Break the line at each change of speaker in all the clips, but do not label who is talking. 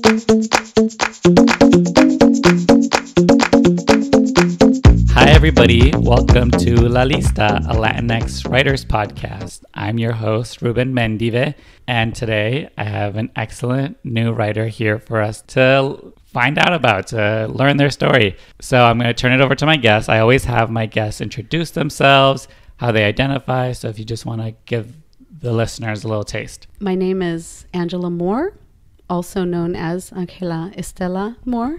Hi, everybody. Welcome to La Lista, a Latinx writers podcast. I'm your host, Ruben mendive, and today I have an excellent new writer here for us to find out about, to learn their story. So I'm going to turn it over to my guests. I always have my guests introduce themselves, how they identify. So if you just want to give the listeners a little taste.
My name is Angela Moore, also known as Angela Estela Moore.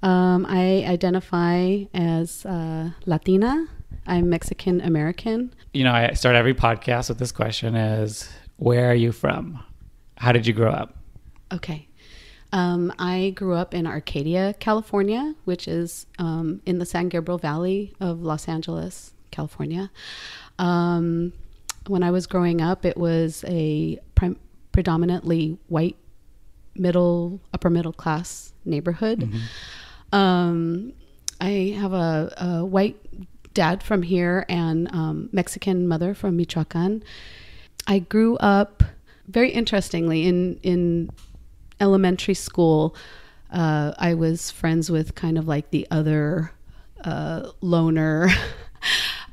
I identify as Latina. I'm Mexican American.
You know, I start every podcast with this question is, where are you from? How did you grow up?
Okay. I grew up in Arcadia, California, which is in the San Gabriel Valley of Los Angeles, California. When I was growing up, it was a predominantly white upper middle class neighborhood. Mm-hmm. I have a white dad from here and Mexican mother from Michoacan. I grew up very interestingly in elementary school. I was friends with kind of like the other loner.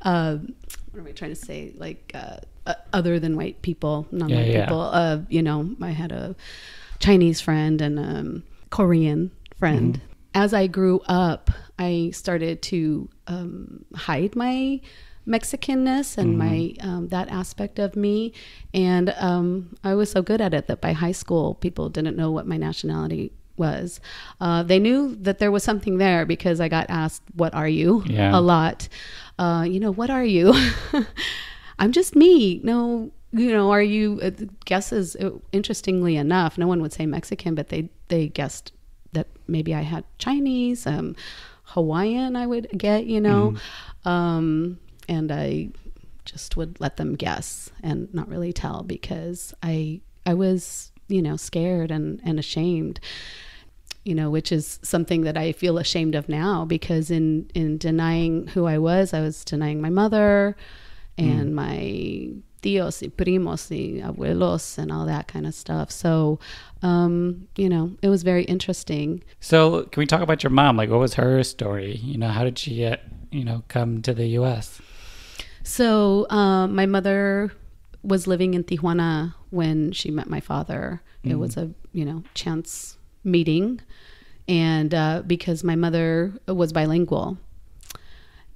What am I trying to say? Like other than white people, non-white people. You know, I had a Chinese friend and a Korean friend. Mm-hmm. As I grew up, I started to hide my Mexicanness and my that aspect of me. And I was so good at it that by high school, people didn't know what my nationality was. They knew that there was something there because I got asked, "What are you?" a lot. What are you? I'm just me. No, are you? Guesses. Interestingly enough, no one would say Mexican, but they guessed that maybe I had Chinese, Hawaiian, I would get, and I just would let them guess and not really tell because I was, scared and ashamed, which is something that I feel ashamed of now because in denying who I was denying my mother and my tíos y primos y abuelos and all that kind of stuff. So, it was very interesting.
So can we talk about your mom? Like, what was her story? How did she get, come to the U.S.?
So my mother was living in Tijuana when she met my father. It was a, chance meeting. And because my mother was bilingual.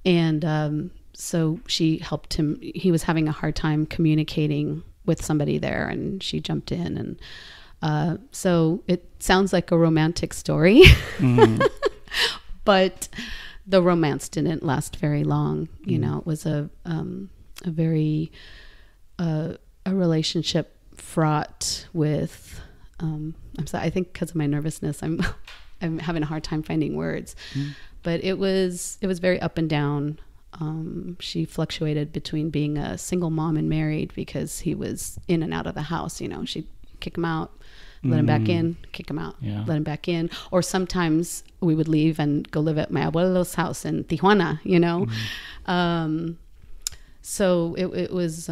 And so she helped him. He was having a hard time communicating with somebody there, and she jumped in. And so it sounds like a romantic story, but the romance didn't last very long. It was a very a relationship fraught with. I'm sorry. I think because of my nervousness, I'm having a hard time finding words. But it was very up and down. She fluctuated between being a single mom and married because he was in and out of the house. She'd kick him out, let him back in, kick him out, let him back in. Or sometimes we would leave and go live at my abuelo's house in Tijuana, So it was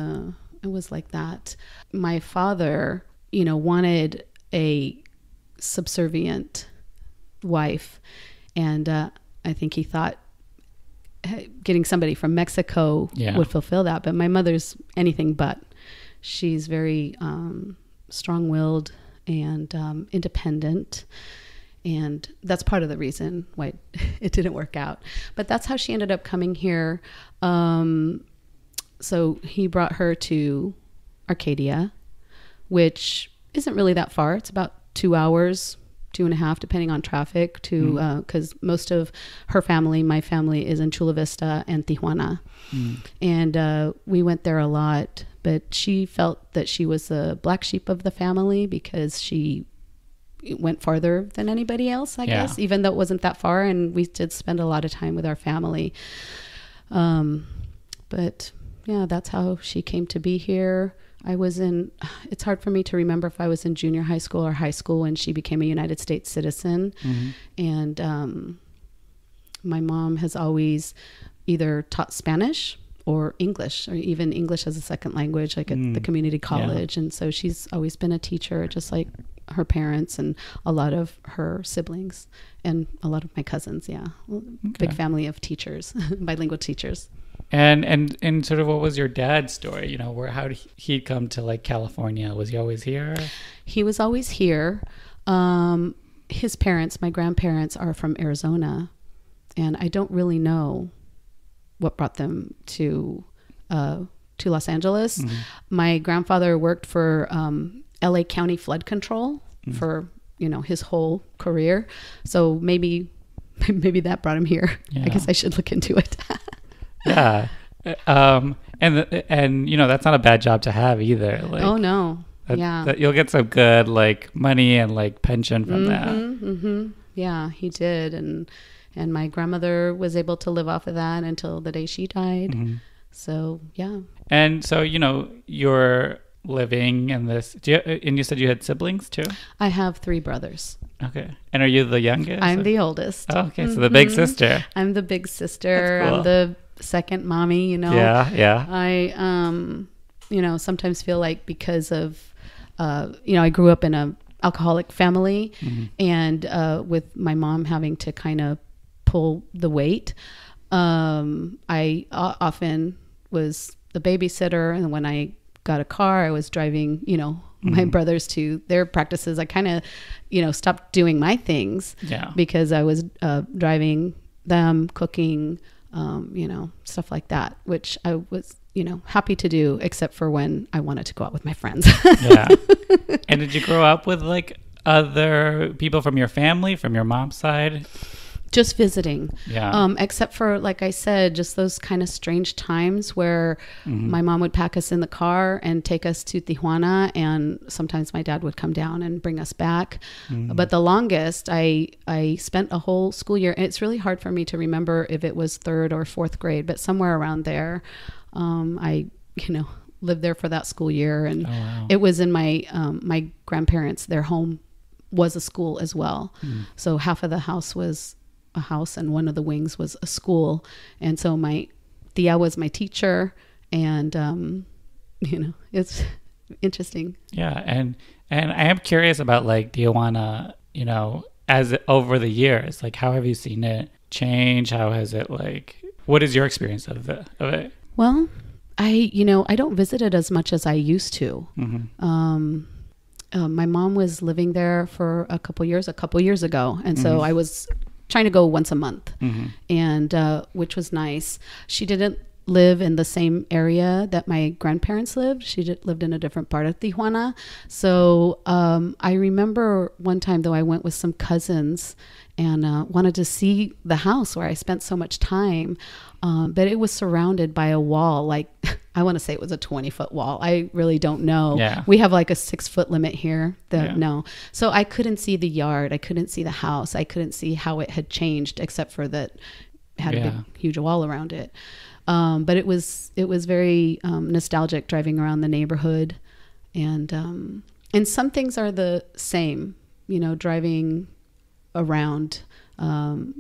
like that. My father, wanted a subservient wife. And I think he thought getting somebody from Mexico would fulfill that. But my mother's anything but. She's very strong-willed and independent. And that's part of the reason why it didn't work out. But that's how she ended up coming here. So he brought her to Arcadia, which isn't really that far. It's about 2 hours, 2.5, depending on traffic, because most of her family, my family, is in Chula Vista and Tijuana. And we went there a lot, but she felt that she was the black sheep of the family because she went farther than anybody else, I guess, even though it wasn't that far. And we did spend a lot of time with our family. But yeah, that's how she came to be here. It's hard for me to remember if I was in junior high school or high school when she became a United States citizen. And my mom has always either taught Spanish or English, or even English as a second language, like at the community college. And so she's always been a teacher, just like her parents and a lot of her siblings and a lot of my cousins. Yeah. Big family of teachers, bilingual teachers.
And sort of what was your dad's story? You know, how did he come to like California? Was he always here?
He was always here. His parents, my grandparents, are from Arizona, and I don't really know what brought them to Los Angeles. Mm-hmm. My grandfather worked for LA County flood control for, you know, his whole career. So maybe that brought him here. Yeah. I guess I should look into it.
Yeah. And you know, that's not a bad job to have either. Like,
oh no. Yeah.
You'll get some good like money and like pension from that.
Mm-hmm. Yeah, he did. And my grandmother was able to live off of that until the day she died. Mm-hmm. So, yeah. And
so, you know, you're living in this, and you said you had siblings too?
I have 3 brothers.
Okay. And are you the youngest?
I'm the oldest.
Oh, okay. So the big sister.
I'm the big sister.
That's cool.
I'm the second mommy, you know.
Yeah.
I, you know, sometimes feel like because of, you know, I grew up in a alcoholic family and with my mom having to kind of pull the weight. I often was the babysitter, and when I got a car, I was driving, you know, my brothers to their practices. I kind of, you know, stopped doing my things because I was driving them, cooking, you know, stuff like that, which I was, you know, happy to do, except for when I wanted to go out with my friends.
Yeah. And did you grow up with like other people from your family, from your mom's side?
Just visiting.
Yeah.
Except for, like I said, just those kind of strange times where my mom would pack us in the car and take us to Tijuana, and sometimes my dad would come down and bring us back. But the longest, I spent a whole school year, and it's really hard for me to remember if it was 3rd or 4th grade, but somewhere around there, I, you know, lived there for that school year. And it was in my my grandparents, their home was a school as well. So half of the house was a house and one of the wings was a school. And so my tia was my teacher, and you know, it's interesting.
Yeah. And I am curious about like Tijuana, you know, as over the years, like how have you seen it change? How has it like, what is your experience of it?
Well, you know, I don't visit it as much as I used to. My mom was living there for a couple years ago. And so I was trying to go once a month, and which was nice. She didn't live in the same area that my grandparents lived. She lived in a different part of Tijuana. So I remember one time, though, I went with some cousins and wanted to see the house where I spent so much time. But it was surrounded by a wall, like I want to say it was a 20-foot wall. I really don't know.
Yeah.
We have like a 6-foot limit here. No. So I couldn't see the yard. I couldn't see the house. I couldn't see how it had changed, except for that it had a big, huge wall around it. But it was very nostalgic driving around the neighborhood. And some things are the same, you know, driving around.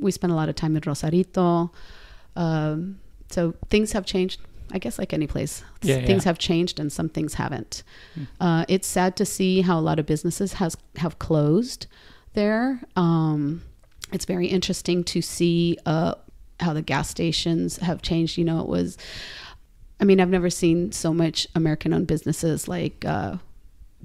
We spent a lot of time in Rosarito. So things have changed, I guess, like any place. Things have changed and some things haven't. It's sad to see how a lot of businesses have closed there. It's very interesting to see how the gas stations have changed. You know, I've never seen so much American-owned businesses like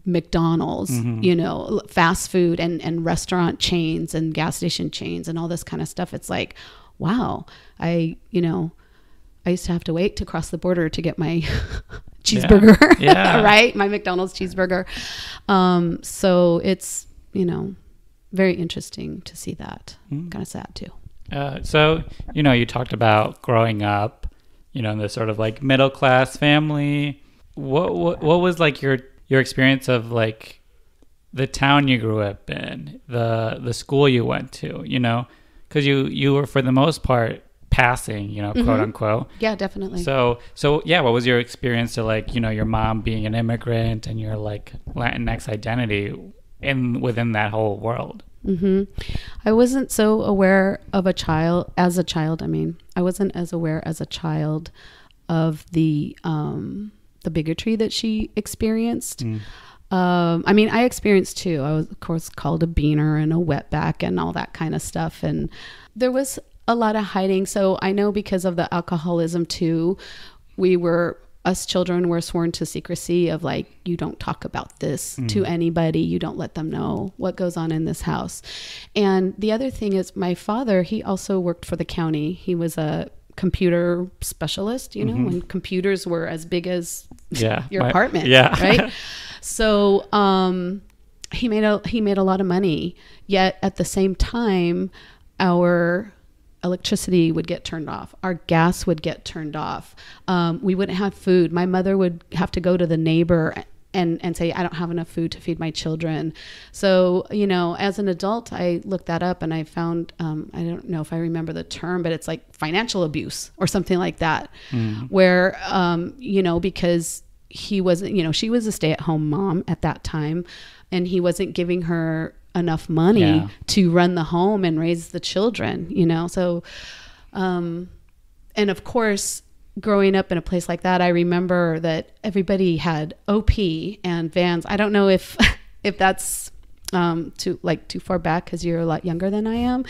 McDonald's, you know, fast food and restaurant chains and gas station chains and all this kind of stuff. It's like, wow, I used to have to wait to cross the border to get my cheeseburger, right? My McDonald's cheeseburger. So it's, you know, very interesting to see that. Kind of sad too.
So, you know, you talked about growing up, you know, in this sort of like middle class family. What was like your experience of like the town you grew up in, the school you went to, you know, because you were for the most part passing, you know, quote unquote.
Yeah, definitely.
So yeah, what was your experience to like, you know, your mom being an immigrant and your like Latinx identity within that whole world?
I wasn't so aware of as a child. I mean, I wasn't as aware as a child of the bigotry that she experienced. I mean, I experienced too. I was, of course, called a beaner and a wetback and all that kind of stuff. And there was a lot of hiding. So I know because of the alcoholism too, us children were sworn to secrecy of like, you don't talk about this to anybody. You don't let them know what goes on in this house. And the other thing is my father, he also worked for the county. He was a computer specialist, you know, when computers were as big as your apartment. Right. So, he made a lot of money, yet at the same time, our electricity would get turned off. Our gas would get turned off. We wouldn't have food. My mother would have to go to the neighbor and say, I don't have enough food to feed my children. So, you know, as an adult, I looked that up and I found, I don't know if I remember the term, but it's like financial abuse or something like that, where, you know, because he wasn't, you know, she was a stay-at-home mom at that time, and he wasn't giving her enough money to run the home and raise the children, you know? So, and of course, growing up in a place like that, I remember that everybody had OP and Vans. I don't know if that's too far back because you're a lot younger than I am,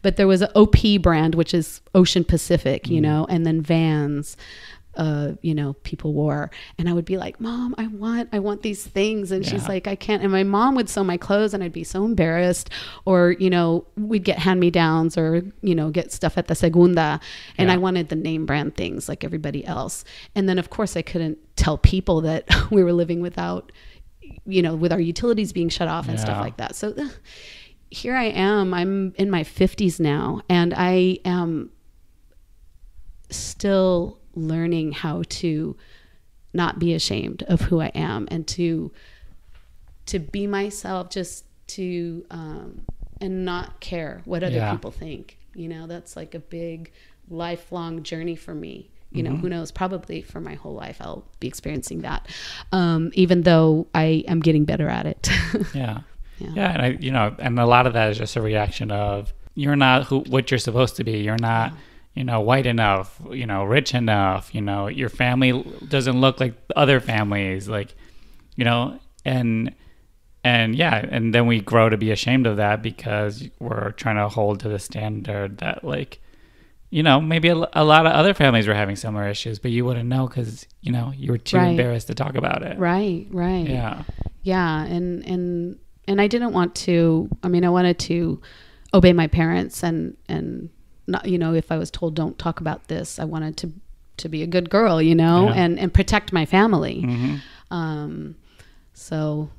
but there was an OP brand, which is Ocean Pacific, you know, and then Vans. You know, people wore, and I would be like, Mom, I want these things. And she's like, I can't. And my mom would sew my clothes and I'd be so embarrassed, or, you know, we'd get hand-me-downs or, you know, get stuff at the Segunda. And I wanted the name brand things like everybody else. And then of course I couldn't tell people that we were living without, you know, with our utilities being shut off and stuff like that. So here I am, I'm in my 50s now, and I am still learning how to not be ashamed of who I am, and to be myself, just to and not care what other people think. You know, that's like a big lifelong journey for me. You know, who knows, probably for my whole life I'll be experiencing that, even though I am getting better at it. And I, you know, and a lot of that is just a reaction of, you're not what you're supposed to be. You're not you know, white enough, you know, rich enough, you know, your family doesn't look like other families, like, you know, and then we grow to be ashamed of that because we're trying to hold to the standard that, like, you know, maybe a lot of other families were having similar issues, but you wouldn't know because, you know, you were too embarrassed to talk about it. Right. Yeah. And I didn't want to, I mean, I wanted to obey my parents and not, you know, if I was told don't talk about this, I wanted to be a good girl, you know, and protect my family. So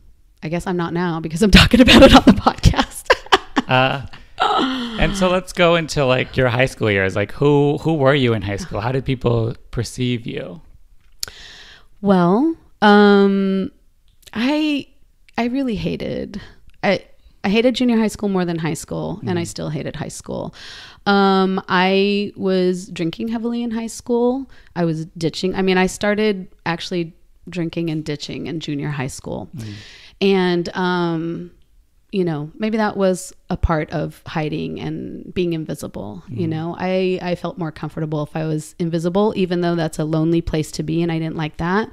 I guess I'm not now because I'm talking about it on the podcast.
And so let's go into like your high school years. Like who were you in high school? How did people perceive you?
Well, I really hated, I hated junior high school more than high school, and I still hated high school. I was drinking heavily in high school. I was ditching. I mean, I started actually drinking and ditching in junior high school. And, you know, maybe that was a part of hiding and being invisible. You know, I felt more comfortable if I was invisible, even though that's a lonely place to be. And I didn't like that.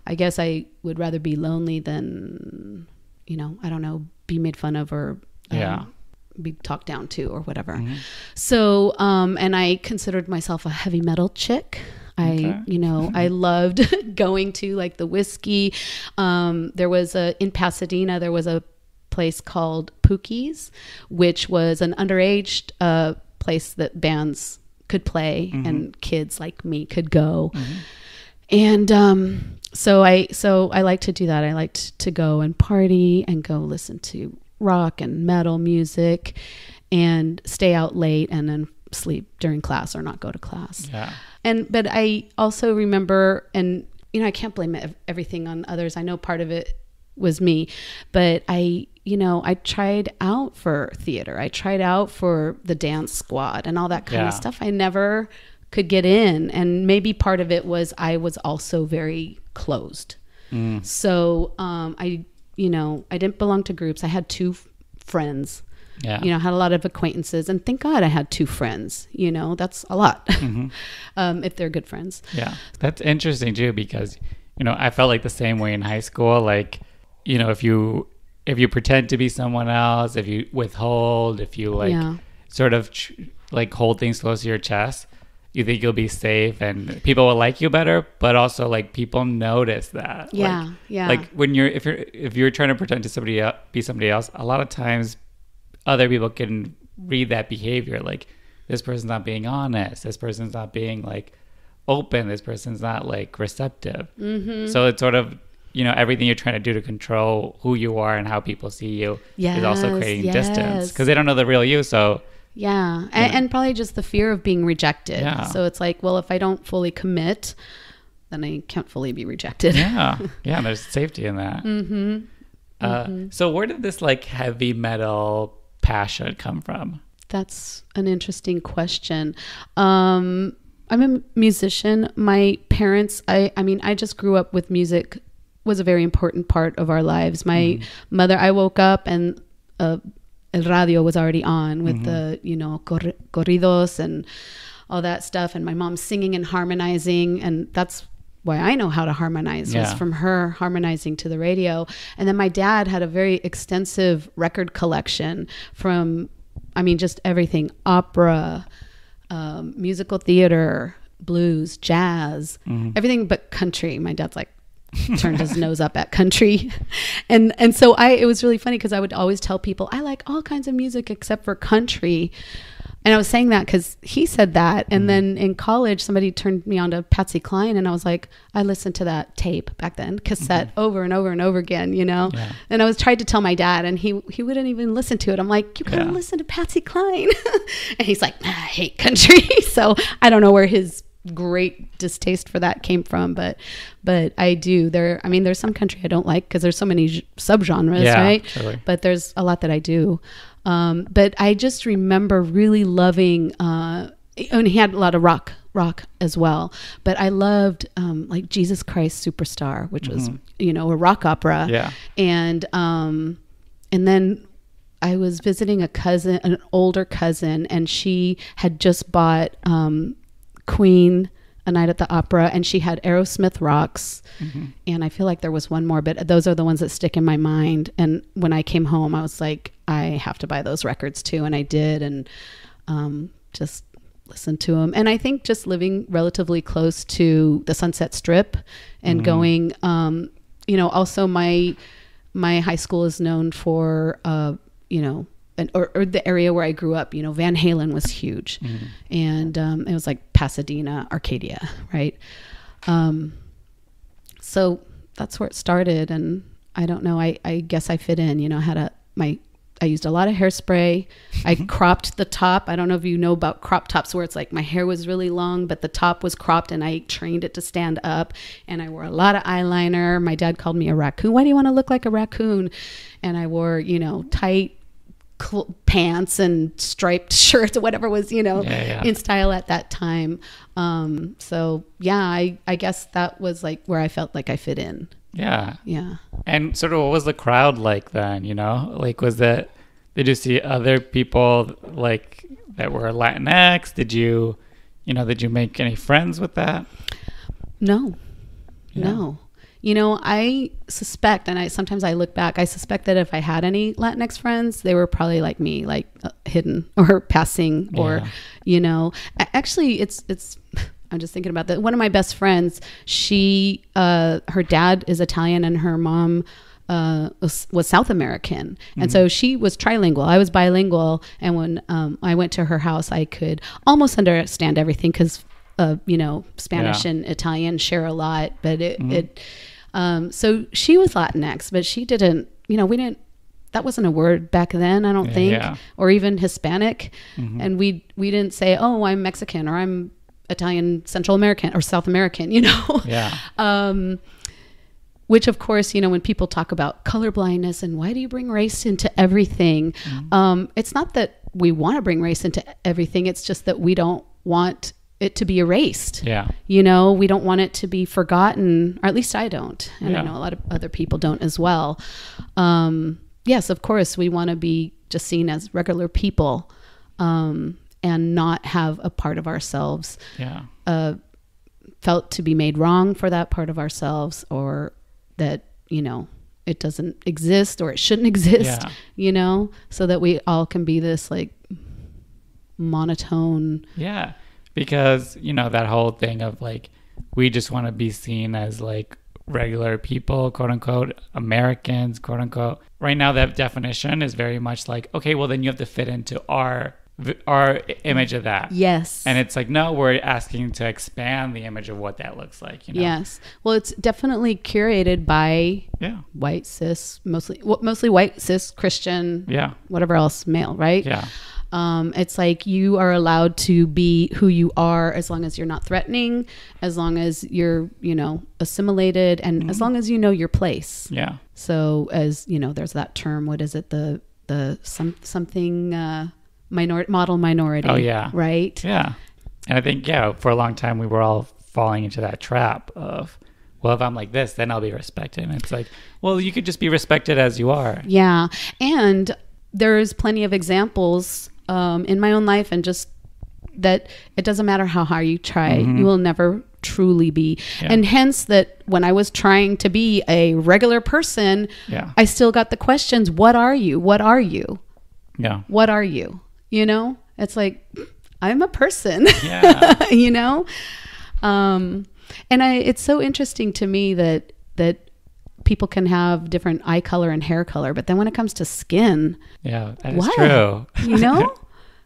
I guess I would rather be lonely than, you know, I don't know, be made fun of or be talked down to or whatever. So, and I considered myself a heavy metal chick. You know, I loved going to like the whiskey. There was in Pasadena, there was a place called Pookie's, which was an underage place that bands could play and kids like me could go. And so I liked to do that. I liked to go and party and go listen to rock and metal music and stay out late and then sleep during class or not go to class. But I also remember, and you know, I can't blame everything on others. I know part of it was me, but I tried out for theater. I tried out for the dance squad and all that kind of stuff. I never could get in, and maybe part of it was I was also very closed. So I didn't belong to groups. I had 2 friends. You know, had a lot of acquaintances, and thank God I had 2 friends. You know, that's a lot. If they're good friends.
That's interesting too, because, you know, I felt like the same way in high school. Like, you know, if you pretend to be someone else, if you withhold, if you like sort of like hold things close to your chest, you think you'll be safe and people will like you better, but also like people notice that. Like when if you're trying to pretend to be somebody else, a lot of times other people can read that behavior. Like, this person's not being honest. This person's not being like open. This person's not like receptive. So it's sort of, you know, everything you're trying to do to control who you are and how people see you is also creating distance because they don't know the real you. So
and probably just the fear of being rejected. So it's like, well, if I don't fully commit, then I can't fully be rejected.
There's safety in that. So where did this like heavy metal passion come from?
That's an interesting question. I'm a musician. My parents, I mean, I just grew up with music, was a very important part of our lives. My mother, I woke up and el radio was already on with the, you know, corridos and all that stuff. And my mom singing and harmonizing. And that's why I know how to harmonize was from her harmonizing to the radio. And then my dad had a very extensive record collection from, I mean, just everything, opera, musical theater, blues, jazz, everything but country. My dad's like turned his nose up at country. And so it was really funny because I would always tell people, I like all kinds of music except for country. And I was saying that because he said that. And then in college, somebody turned me on to Patsy Cline. And I was like, I listened to that tape back then, cassette over and over and over again, you know? And I was trying to tell my dad and he wouldn't even listen to it. I'm like, you gotta listen to Patsy Cline. And he's like, I hate country. So I don't know where his great distaste for that came from, but I do. There's some country I don't like because there's so many subgenres, right? Totally. But there's a lot that I do. But I just remember really loving, and he had a lot of rock as well. But I loved like Jesus Christ Superstar, which was, you know, a rock opera. Yeah. And then I was visiting an older cousin, and she had just bought Queen, A Night at the Opera, and she had Aerosmith Rocks. And I feel like there was one more, but those are the ones that stick in my mind. And when I came home, I was like, I have to buy those records too. And I did, and just listened to them. And I think just living relatively close to the Sunset Strip and going, you know, also my high school is known for, you know, or the area where I grew up, you know, Van Halen was huge. And it was like Pasadena, Arcadia, right? So that's where it started. And I don't know, I guess I fit in, you know, I used a lot of hairspray. I cropped the top. I don't know if you know about crop tops where it's like my hair was really long, but the top was cropped and I trained it to stand up. And I wore a lot of eyeliner. My dad called me a raccoon. Why do you want to look like a raccoon? And I wore, you know, tight pants and striped shirts or whatever was, you know, in style at that time. So yeah, I guess that was like where I felt like I fit in. Yeah. And
sort of what was the crowd like then, you know? Like, did you see other people like that were Latinx? Did you make any friends with that?
No. You know, I suspect, and sometimes I look back, I suspect that if I had any Latinx friends, they were probably like me, like hidden or passing or, you know, actually it's, I'm just thinking about that. One of my best friends, her dad is Italian and her mom was South American. And so she was trilingual. I was bilingual. And when I went to her house, I could almost understand everything because, you know, Spanish and Italian share a lot. But so she was Latinx, but she didn't, you know, that wasn't a word back then, I don't think, or even Hispanic. And we didn't say, oh, I'm Mexican or I'm Italian, Central American or South American, you know? Which of course, you know, when people talk about color blindness and why do you bring race into everything? It's not that we want to bring race into everything. It's just that we don't want it to be erased. You know, we don't want it to be forgotten, or at least I don't. And I know a lot of other people don't as well. Yes, of course, we want to be just seen as regular people. And not have a part of ourselves felt to be made wrong for that part of ourselves, or that, you know, it doesn't exist or it shouldn't exist, you know, so that we all can be this like monotone.
Yeah. Because, you know, that whole thing of like, we just want to be seen as like regular people, quote unquote, Americans, quote unquote. Right now, that definition is very much like, okay, well, then you have to fit into our image of that.
Yes.
And it's like, no, we're asking to expand the image of what that looks like, you know?
Yes. Well, it's definitely curated by white, cis, mostly white, cis, Christian, whatever else, male, right?
Yeah.
It's like you are allowed to be who you are as long as you're not threatening, as long as you're, you know, assimilated, and as long as you know your place.
Yeah.
So as, you know, there's that term, what is it? Something model minority.
Oh, yeah.
Right?
Yeah. And I think, for a long time, we were all falling into that trap of, well, if I'm like this, then I'll be respected. And it's like, well, you could just be respected as you are.
Yeah. And there's plenty of examples in my own life, and just that it doesn't matter how hard you try, you will never truly be. And hence that when I was trying to be a regular person, I still got the questions, what are you? What are you?
Yeah.
What are you? You know, it's like, I'm a person, you know? And it's so interesting to me that people can have different eye color and hair color, but then when it comes to skin,
that is true.
You know,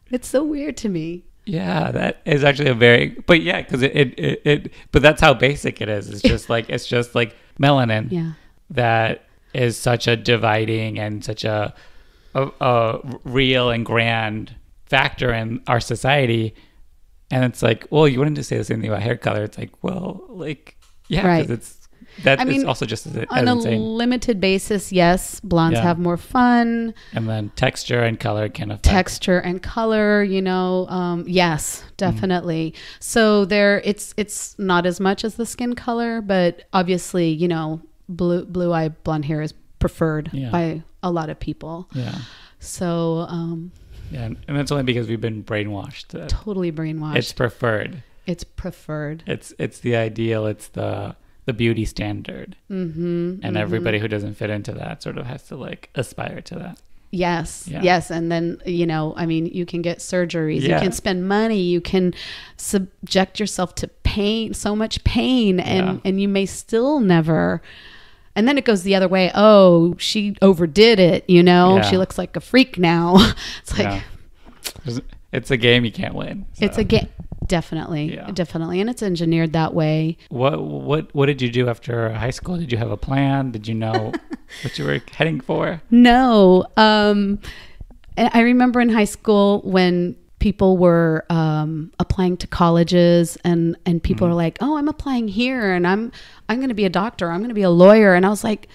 it's so weird to me.
Yeah, that is actually but because but that's how basic it is. It's just like melanin.
Yeah.
That is such a dividing and such a real and grand factor in our society. And it's like, well, you wouldn't just say the same thing about hair color. It's like, well, like, because it's also just as
on a
insane.
Limited basis, yes, blondes have more fun.
And then texture and color can affect.
Texture and color, you know, yes, definitely. So it's not as much as the skin color, but obviously, you know, blue eye blonde hair is preferred by a lot of people. Yeah. So
and that's only because we've been brainwashed.
Totally brainwashed.
It's preferred.
It's preferred.
It's the ideal. It's the beauty standard. And everybody who doesn't fit into that sort of has to like aspire to that.
Yes. Yes. And then, you know, I mean, you can get surgeries, you can spend money, you can subject yourself to pain, so much pain, and you may still never. And then it goes the other way. Oh, she overdid it, you know? She looks like a freak now. It's like...
It's a game you can't win. So.
It's a game. Definitely. Definitely. And it's engineered that way.
What did you do after high school? Did you have a plan? Did you know what you were heading for?
No. I remember in high school when people were applying to colleges and people are like, oh, I'm applying here and I'm going to be a doctor. I'm going to be a lawyer. And I was like,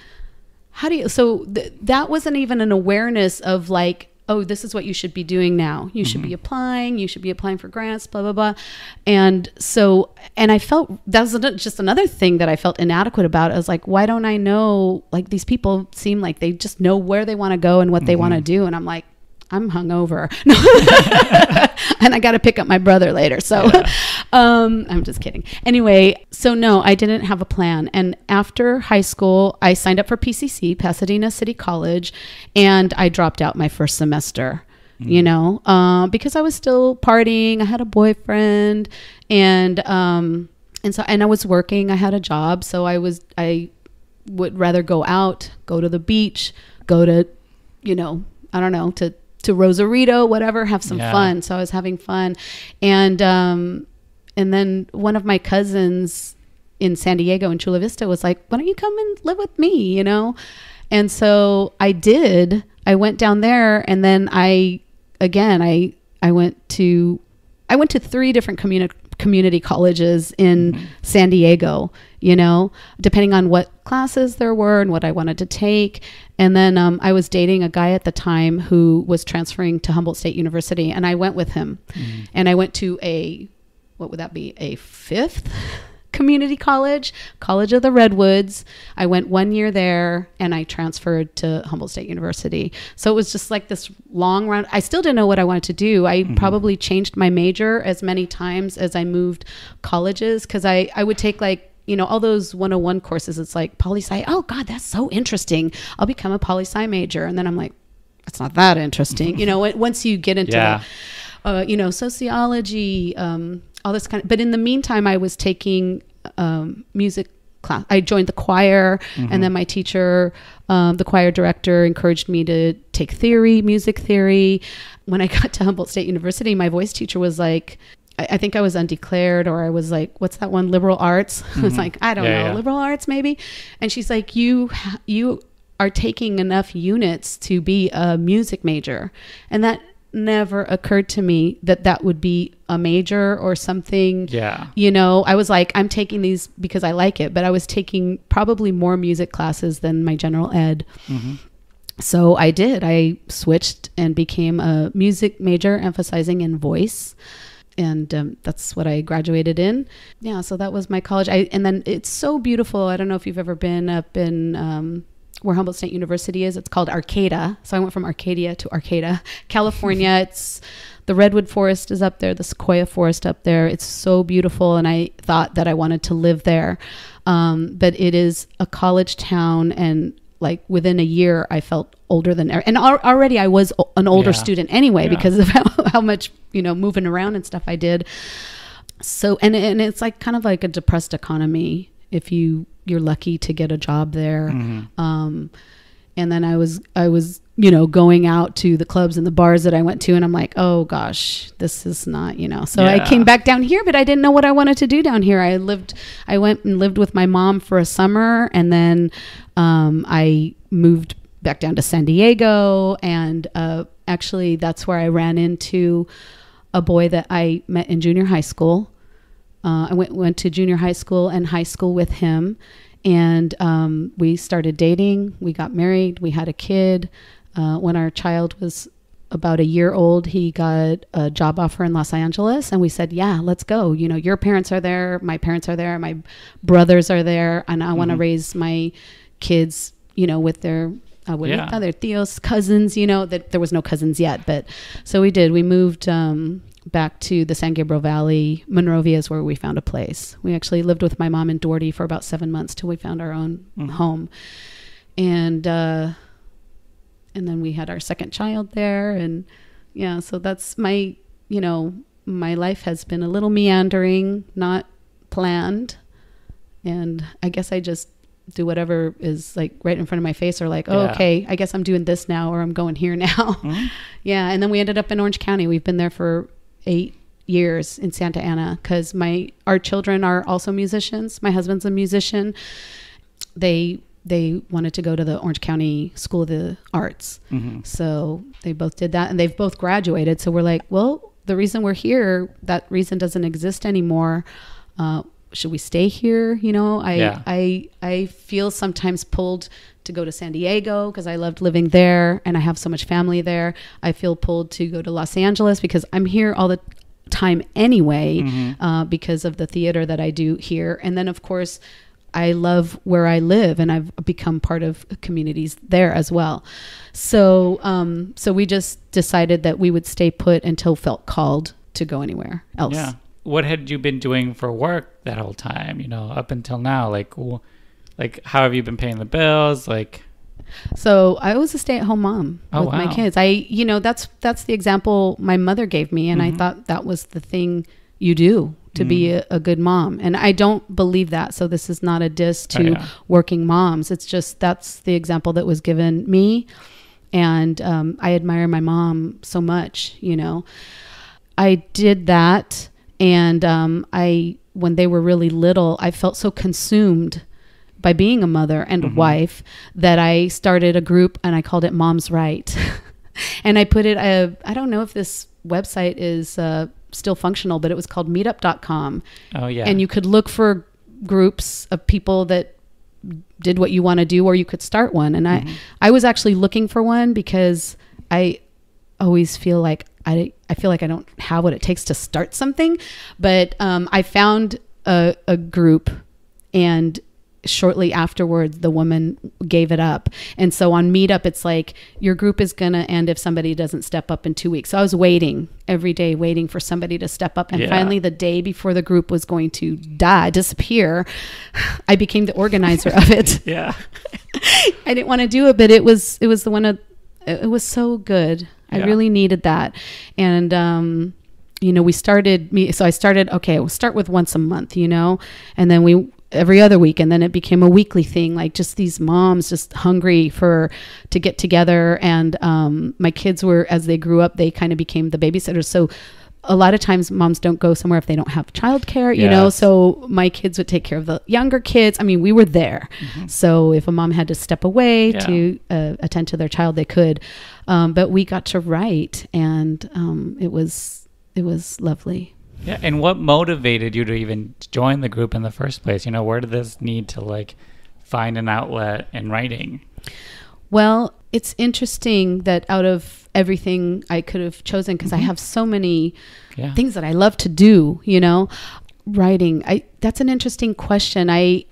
how do you, so that wasn't even an awareness of like, oh, this is what you should be doing now. You should be applying. You should be applying for grants, blah, blah, blah. And so, and I felt, that was just another thing that I felt inadequate about. I was like, why don't I know, like these people seem like they just know where they want to go and what they want to do. And I'm like, I'm hungover. And I got to pick up my brother later. So I'm just kidding. Anyway, so no, I didn't have a plan. And after high school, I signed up for PCC, Pasadena City College, and I dropped out my first semester, you know, because I was still partying. I had a boyfriend and I was working. I had a job. So I would rather go out, go to the beach, go to, you know, I don't know, to Rosarito, whatever, have some fun. So I was having fun. And then one of my cousins in San Diego in Chula Vista was like, why don't you come and live with me, you know? And so I did. I went down there, and then I went to 3 different community colleges in San Diego, you know, depending on what classes there were and what I wanted to take. And then I was dating a guy at the time who was transferring to Humboldt State University, and I went with him. And I went to a 5th community college of the Redwoods. I went 1 year there, and I transferred to Humboldt State University. So it was just like this long run. I still didn't know what I wanted to do. I probably changed my major as many times as I moved colleges, because I would take like all those 101 courses, it's like poli-sci. Oh God, that's so interesting. I'll become a poli-sci major. And then I'm like, it's not that interesting. Once you get into sociology, all this kind of, but in the meantime, I was taking music class. I joined the choir, and then my teacher, the choir director, encouraged me to take music theory. When I got to Humboldt State University, my voice teacher was like, I think I was undeclared, or I was like, what's that one? Liberal arts. I was like, I don't know, liberal arts maybe. And she's like, you are taking enough units to be a music major. And that never occurred to me that would be a major or something. I was like, I'm taking these because I like it, but I was taking probably more music classes than my general ed. So I switched and became a music major, emphasizing in voice. And that's what I graduated in. Yeah, so that was my college. And then it's so beautiful. I don't know if you've ever been up in where Humboldt State University is. It's called Arcadia. So I went from Arcadia to Arcata, California. It's the redwood forest is up there, the sequoia forest up there. It's so beautiful, and I thought that I wanted to live there. But it is a college town, and like within a year, I felt older than ever. And already I was an older student anyway because of how much moving around and stuff I did. So and it's like kind of like a depressed economy if you're lucky to get a job there. And then I was going out to the clubs and the bars that I went to, and I'm like, oh gosh, this is not, so I came back down here, but I didn't know what I wanted to do down here. I went and lived with my mom for a summer, and then I moved back down to San Diego, and actually that's where I ran into a boy that I met in junior high school. I went to junior high school and high school with him, and we started dating. We got married. We had a kid. When our child was about a year old, he got a job offer in Los Angeles, and we said, yeah, let's go. Your parents are there. My parents are there. My brothers are there. And I want to raise my kids, with their other tios, cousins, that there was no cousins yet. But so we did. We moved back to the San Gabriel Valley. Monrovia is where we found a place. We actually lived with my mom in Doherty for about 7 months till we found our own home. And then we had our second child there. And so that's my life has been a little meandering, not planned. And I guess I just do whatever is like right in front of my face, or like, okay, I guess I'm doing this now, or I'm going here now. And then we ended up in Orange County. We've been there for 8 years in Santa Ana because our children are also musicians. My husband's a musician. They wanted to go to the Orange County School of the Arts. So they both did that, and they've both graduated. So we're like, well, the reason we're here, that reason doesn't exist anymore. Should we stay here? I feel sometimes pulled to go to San Diego because I loved living there and I have so much family there. I feel pulled to go to Los Angeles because I'm here all the time anyway, because of the theater that I do here. And then of course I love where I live, and I've become part of communities there as well. So, so we just decided that we would stay put until felt called to go anywhere else.
Yeah. What had you been doing for work that whole time, up until now? Like how have you been paying the bills?
So I was a stay-at-home mom with my kids. That's the example my mother gave me. And I thought that was the thing you do to be a good mom. And I don't believe that. So this is not a diss to working moms. It's just, that's the example that was given me. And I admire my mom so much, I did that. And when they were really little, I felt so consumed by being a mother and a wife that I started a group, and I called it Mom's Right. And I put it, I don't know if this website is still functional, but it was called meetup.com.
Oh, yeah.
And you could look for groups of people that did what you want to do, or you could start one. And I was actually looking for one because I always feel like I feel like I don't have what it takes to start something, but I found a group, and shortly afterwards, the woman gave it up. And so on Meetup, it's like your group is going to end if somebody doesn't step up in 2 weeks. So I was waiting every day, waiting for somebody to step up. And finally, the day before the group was going to disappear, I became the organizer of it.
Yeah.
I didn't want to do it, but it was it was so good. I really needed that. And, we started, okay, we'll start with once a month, and then every other week. And then it became a weekly thing, like just these moms just hungry to get together. And, my kids were, as they grew up, they kind of became the babysitters. So a lot of times moms don't go somewhere if they don't have childcare, so my kids would take care of the younger kids. I mean, we were there. Mm-hmm. So if a mom had to step away to attend to their child, they could. But we got to write, and it was lovely.
Yeah. And what motivated you to even join the group in the first place? Where did this need to find an outlet in writing?
Well, it's interesting that out of everything I could have chosen, because I have so many things that I love to do, writing. That's an interesting question. I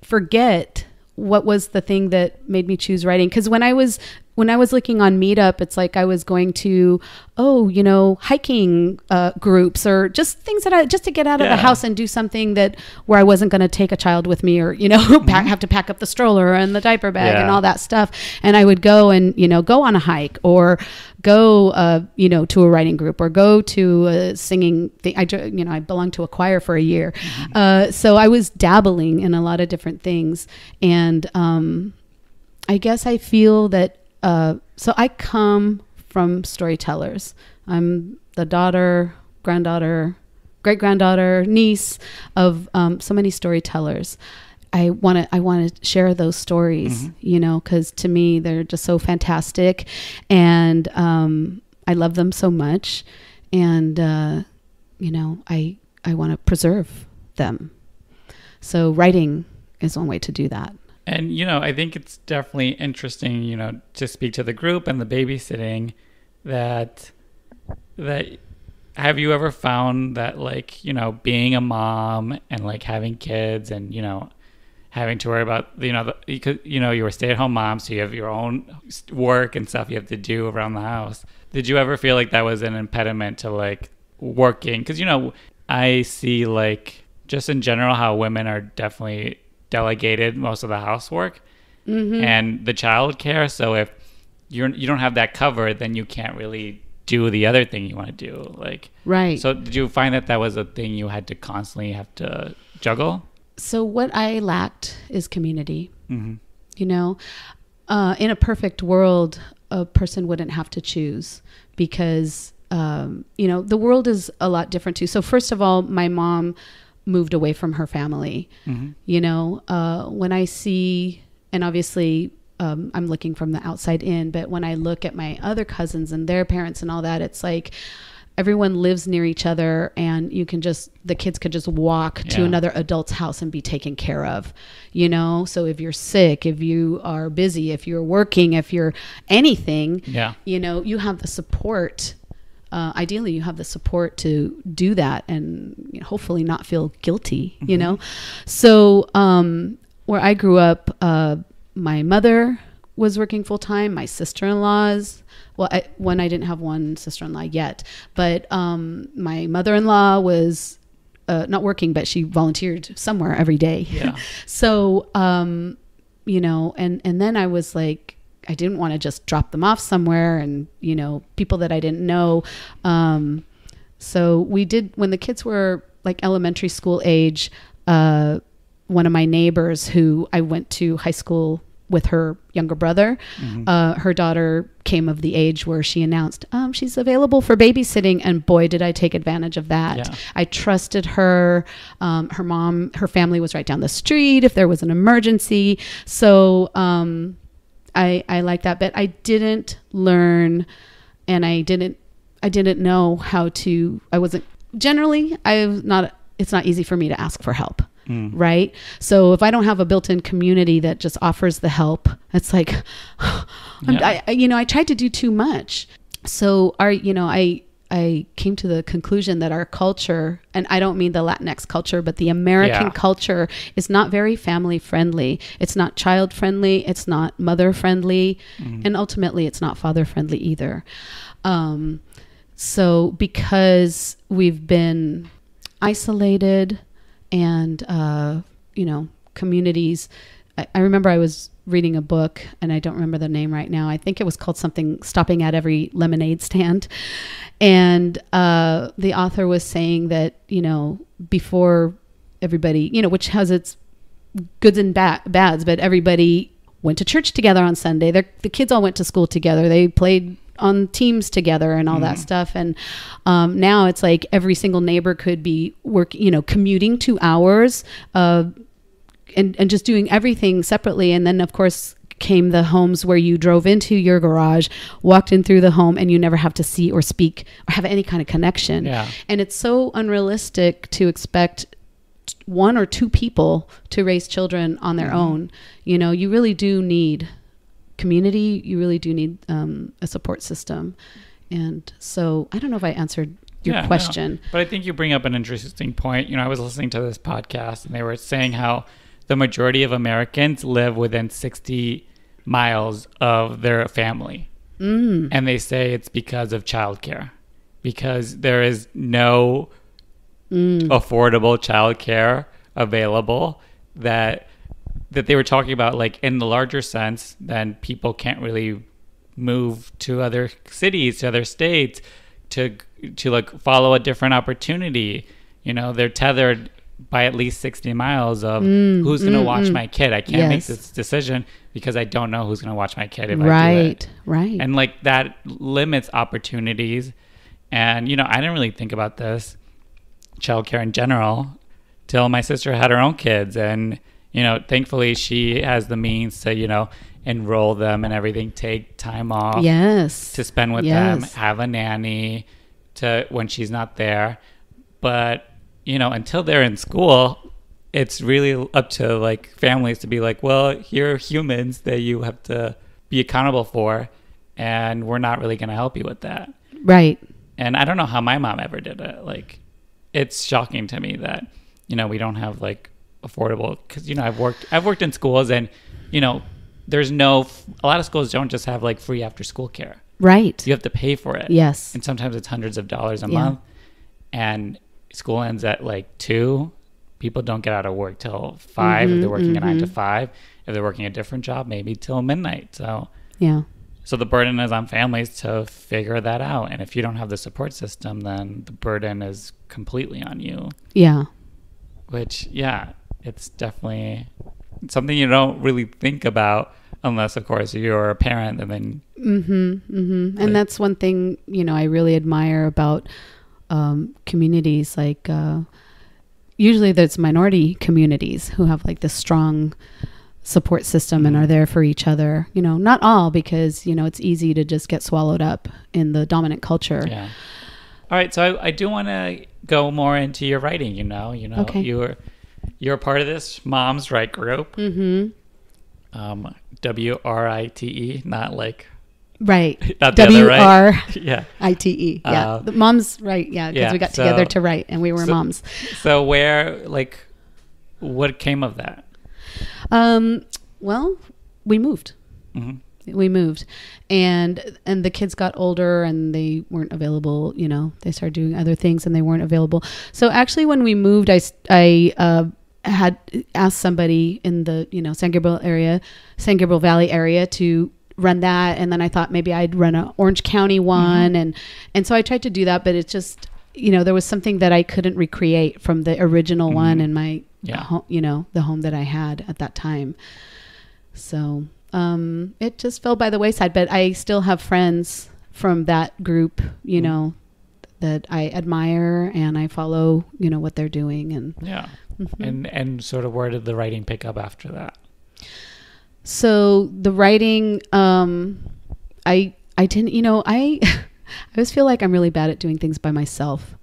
forget what was the thing that made me choose writing. Because when I was looking on Meetup, it's like I was going to, hiking groups, or just things just to get out of the house and do something where I wasn't going to take a child with me, or, have to pack up the stroller and the diaper bag and all that stuff. And I would go and, go on a hike, or go, to a writing group, or go to a singing thing. I belonged to a choir for a year. Mm-hmm. So I was dabbling in a lot of different things. And I guess I feel that, so I come from storytellers. I'm the daughter, granddaughter, great-granddaughter, niece of so many storytellers. I want to share those stories, because to me they're just so fantastic, and I love them so much, and I want to preserve them. So writing is one way to do that.
And, I think it's definitely interesting, to speak to the group and the babysitting that have you ever found that being a mom and having kids and, having to worry about, because, you're a stay-at-home mom, so you have your own work and stuff you have to do around the house. Did you ever feel like that was an impediment to working? Because, I see just in general how women are definitely delegated most of the housework and the childcare. So if you don't have that covered, then you can't really do the other thing you want to do.
Right. So
did you find that was a thing you had to constantly have to juggle?
So what I lacked is community. Mm-hmm. In a perfect world, a person wouldn't have to choose, because the world is a lot different too. So first of all, my mom moved away from her family. Mm-hmm. When I see, and obviously I'm looking from the outside in, but when I look at my other cousins and their parents and all that, it's like everyone lives near each other, and the kids could just walk to another adult's house and be taken care of, so if you're sick, if you are busy, if you're working, if you're anything, you have the support. Ideally, you have the support to do that, and hopefully not feel guilty, So where I grew up, my mother was working full time. My sister-in-laws, I didn't have one sister-in-law yet, but my mother-in-law was not working, but she volunteered somewhere every day. Yeah. So, and then I was like, I didn't want to just drop them off somewhere and, people that I didn't know. So we did, when the kids were elementary school age, one of my neighbors who I went to high school with her younger brother, her daughter came of the age where she announced, she's available for babysitting. And boy, did I take advantage of that. Yeah. I trusted her. Her family was right down the street if there was an emergency. So, I like that, but I didn't learn, and I didn't know how to, it's not easy for me to ask for help. Right. So if I don't have a built-in community that just offers the help, it's like, I tried to do too much. So I I came to the conclusion that our culture, and I don't mean the Latinx culture, but the American culture is not very family friendly. It's not child friendly. It's not mother friendly. And ultimately it's not father friendly either. So because we've been isolated and, communities, I remember I was reading a book and I don't remember the name right now. I think it was called something, Stopping at Every Lemonade Stand. And the author was saying that, before everybody, which has its goods and bads, but everybody went to church together on Sunday. The kids all went to school together. They played on teams together and all that stuff. And now it's like every single neighbor could be commuting 2 hours and just doing everything separately. And then, of course, came the homes where you drove into your garage, walked in through the home, and you never have to see or speak or have any kind of connection. And it's so unrealistic to expect one or two people to raise children on their own. You really do need community. You really do need a support system. And so I don't know if I answered your question.
No. But I think you bring up an interesting point. I was listening to this podcast and they were saying how the majority of Americans live within 60 miles of their family. And they say it's because of childcare, because there is no affordable childcare available that they were talking about, like in the larger sense, then people can't really move to other cities, to other states to like follow a different opportunity. They're tethered by at least 60 miles of who's going to watch my kid. I can't make this decision because I don't know who's going to watch my kid if I do it. Right. And like that limits opportunities. And, I didn't really think about this childcare in general till my sister had her own kids. And, thankfully she has the means to, enroll them and everything, take time off to spend with them, have a nanny when she's not there. But until they're in school, it's really up to like families to be like, well, here are humans that you have to be accountable for, and we're not really going to help you with that.
Right.
And I don't know how my mom ever did it. Like, it's shocking to me that, we don't have like affordable, because, I've worked in schools and, there's a lot of schools don't just have like free after school care.
Right.
You have to pay for it.
Yes.
And sometimes it's hundreds of dollars a month. And school ends at like 2. People don't get out of work till 5 if they're working a 9 to 5. If they're working a different job, maybe till midnight. So the burden is on families to figure that out. And if you don't have the support system, then the burden is completely on you. Yeah. Which, it's definitely something you don't really think about unless, of course, you're a parent. And then
and that's one thing, I really admire about communities, like usually there's minority communities who have like this strong support system and are there for each other. Not all, because it's easy to just get swallowed up in the dominant culture.
All right, so I do want to go more into your writing. Okay. You're part of this Moms Write group. WRITE, not like
right.
Not the other, right?
WRITE. Yeah. The Moms Write. Yeah. Because we got together to write and we were moms.
So what came of that?
Well, we moved. We moved and the kids got older and they weren't available. They started doing other things and they weren't available. So actually when we moved, I had asked somebody in the, San Gabriel Valley area to run that. And then I thought maybe I'd run a Orange County one. And so I tried to do that, but it's just, there was something that I couldn't recreate from the original one in my, home, the home that I had at that time. So, it just fell by the wayside, but I still have friends from that group, that I admire and I follow, what they're doing. And
and sort of where did the writing pick up after that?
So the writing, I didn't, I always feel like I'm really bad at doing things by myself,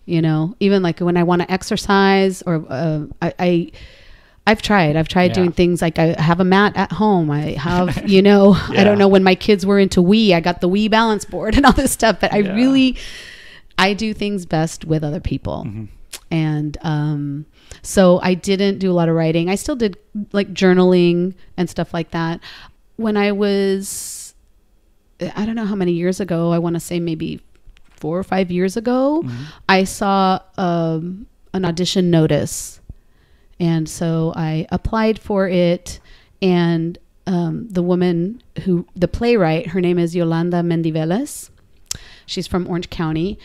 even like when I want to exercise or, I've tried doing things like I have a mat at home. I have, I don't know, when my kids were into Wii, I got the Wii balance board and all this stuff, but I really I do things best with other people. And so I didn't do a lot of writing. I still did like journaling and stuff like that. When I was, I don't know how many years ago, I want to say maybe 4 or 5 years ago, I saw an audition notice. And so I applied for it, and the woman the playwright, her name is Yolanda Mendiveles. She's from Orange County.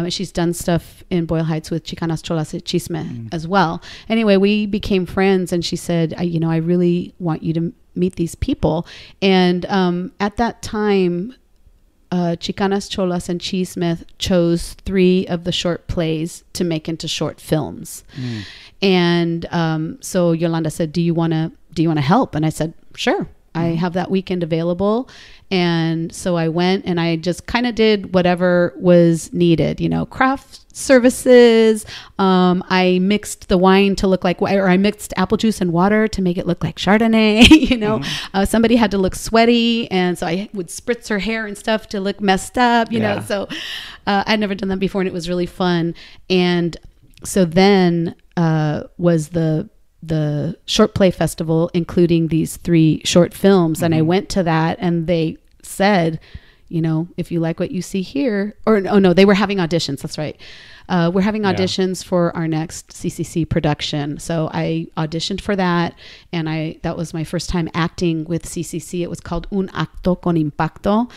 She's done stuff in Boyle Heights with Chicanas, Cholas, y Chisme as well. Anyway, we became friends, and she said, I really want you to meet these people. And at that time, Chicanas, Cholas, and Chisme chose 3 of the short plays to make into short films. And so Yolanda said, do you want to help? And I said, sure. I have that weekend available. And so I went, and I just kind of did whatever was needed, craft services. I mixed the wine to look like, or I mixed apple juice and water to make it look like Chardonnay. Somebody had to look sweaty, and so I would spritz her hair and stuff to look messed up, know. So I'd never done that before, and it was really fun. And so then was the short play festival, including these 3 short films. And I went to that, and they said, if you like what you see here, no, they were having auditions. That's right. We're having auditions for our next CCC production. So I auditioned for that. And that was my first time acting with CCC. It was called Un Acto con Impacto.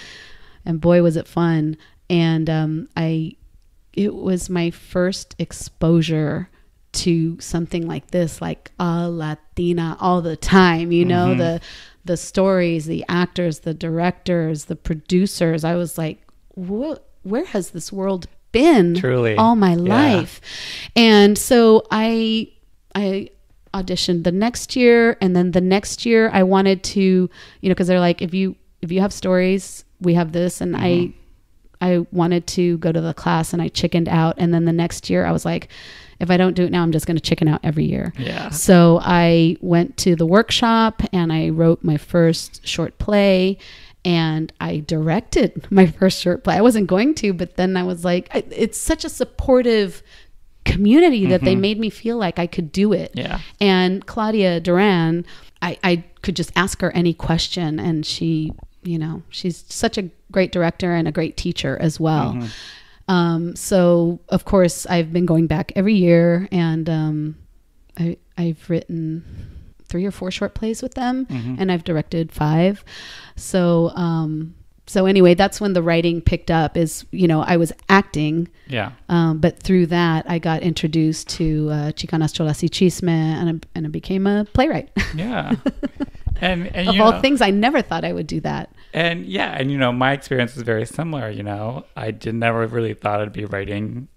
And boy, was it fun. And it was my first exposure to something like this, like a Latina all the time, the stories, the actors, the directors, the producers. I was like, where has this world been? Truly, all my life? And so I auditioned the next year, and then the next year I wanted to, because they're like, if you have stories, we have this. And I wanted to go to the class, and I chickened out. And then the next year I was like, if I don't do it now, I'm just going to chicken out every year. So I went to the workshop, and I wrote my first short play, and I directed my first short play. I wasn't going to, but then I was like, it's such a supportive community that they made me feel like I could do it. And Claudia Duran, I could just ask her any question, and she's such a great director and a great teacher as well. So of course I've been going back every year, and I've written 3 or 4 short plays with them, and I've directed 5. So anyway, that's when the writing picked up. I was acting, but through that I got introduced to Chicanas, Cholas, y Chisme, and I became a playwright. And of all things, I never thought I would do that.
And my experience is very similar. I never really thought I'd be writing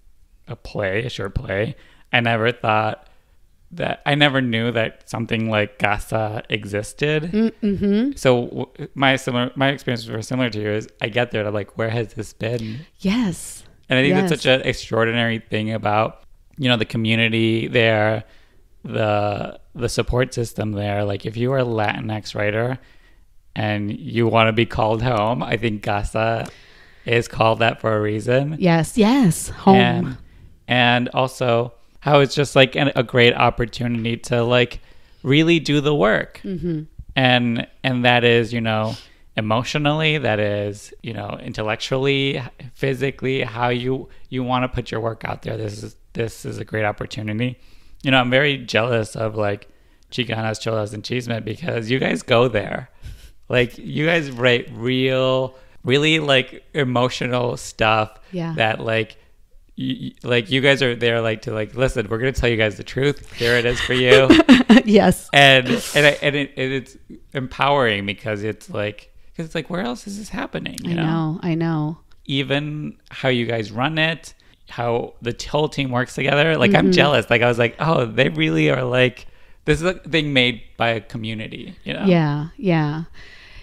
a short play. I never knew that something like Casa existed. So my experience was very similar to yours. I get there, and I'm like, where has this been?
Yes.
And I think that's such an extraordinary thing about, the community there, the support system there. Like, if you are a Latinx writer and you want to be called home, I think Casa is called that for a reason.
Yes, home.
And also how it's just like a great opportunity to like really do the work. And that is, emotionally, that is, intellectually, physically, how you want to put your work out there. This is a great opportunity. I'm very jealous of like Chicanas, Cholas, and Chisme, because you guys go there. Like, you guys write really like emotional stuff that like you guys are there like to like, listen, we're gonna tell you guys the truth. Here it is for you.
Yes.
And it's empowering, because it's like where else is this happening?
I know.
Even how you guys run it, how the whole team works together. Like, I'm jealous. Like, I was like, oh, they really are like, this is a thing made by a community.
Yeah,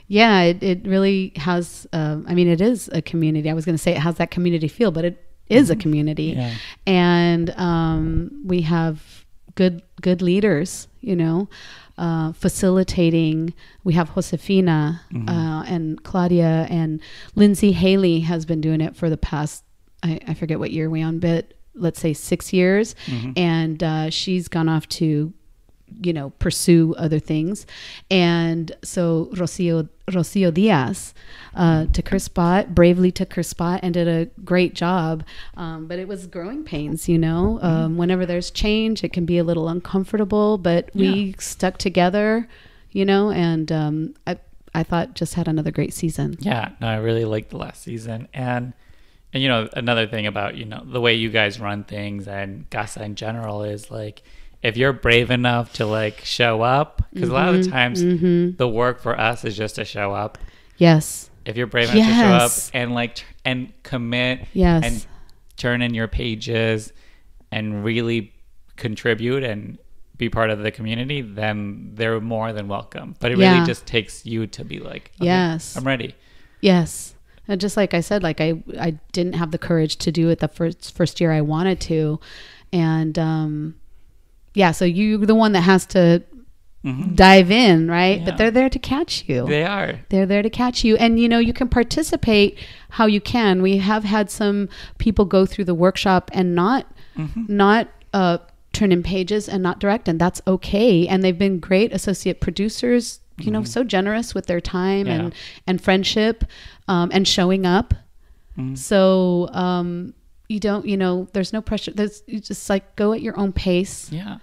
it really has. It is a community. I was going to say it has that community feel, but it is a community. And we have good leaders, facilitating. We have Josefina and Claudia, and Lindsay Haley has been doing it for the past I forget what year we on, but let's say 6 years. And she's gone off to, pursue other things. And so Rocio Diaz took her spot, bravely took her spot, and did a great job. But it was growing pains, whenever there's change, it can be a little uncomfortable, but we stuck together, and I thought just had another great season.
Yeah, no, I really liked the last season. And another thing about, the way you guys run things and Casa in general is like, if you're brave enough to like show up, because a lot of the times the work for us is just to show up.
Yes.
If you're brave enough to show up and commit and turn in your pages and really contribute and be part of the community, then they're more than welcome. But it really just takes you to be like, okay, yes, I'm ready.
Yes. And just like I said, like I didn't have the courage to do it the first year I wanted to. And so you're the one that has to dive in, right? Yeah. But they're there to catch you.
They are.
They're there to catch you. And, you can participate how you can. We have had some people go through the workshop and not turn in pages and not direct, and that's okay. And they've been great associate producers, so generous with their time and friendship and showing up. So you don't, there's no pressure. You just like go at your own pace.
Yeah.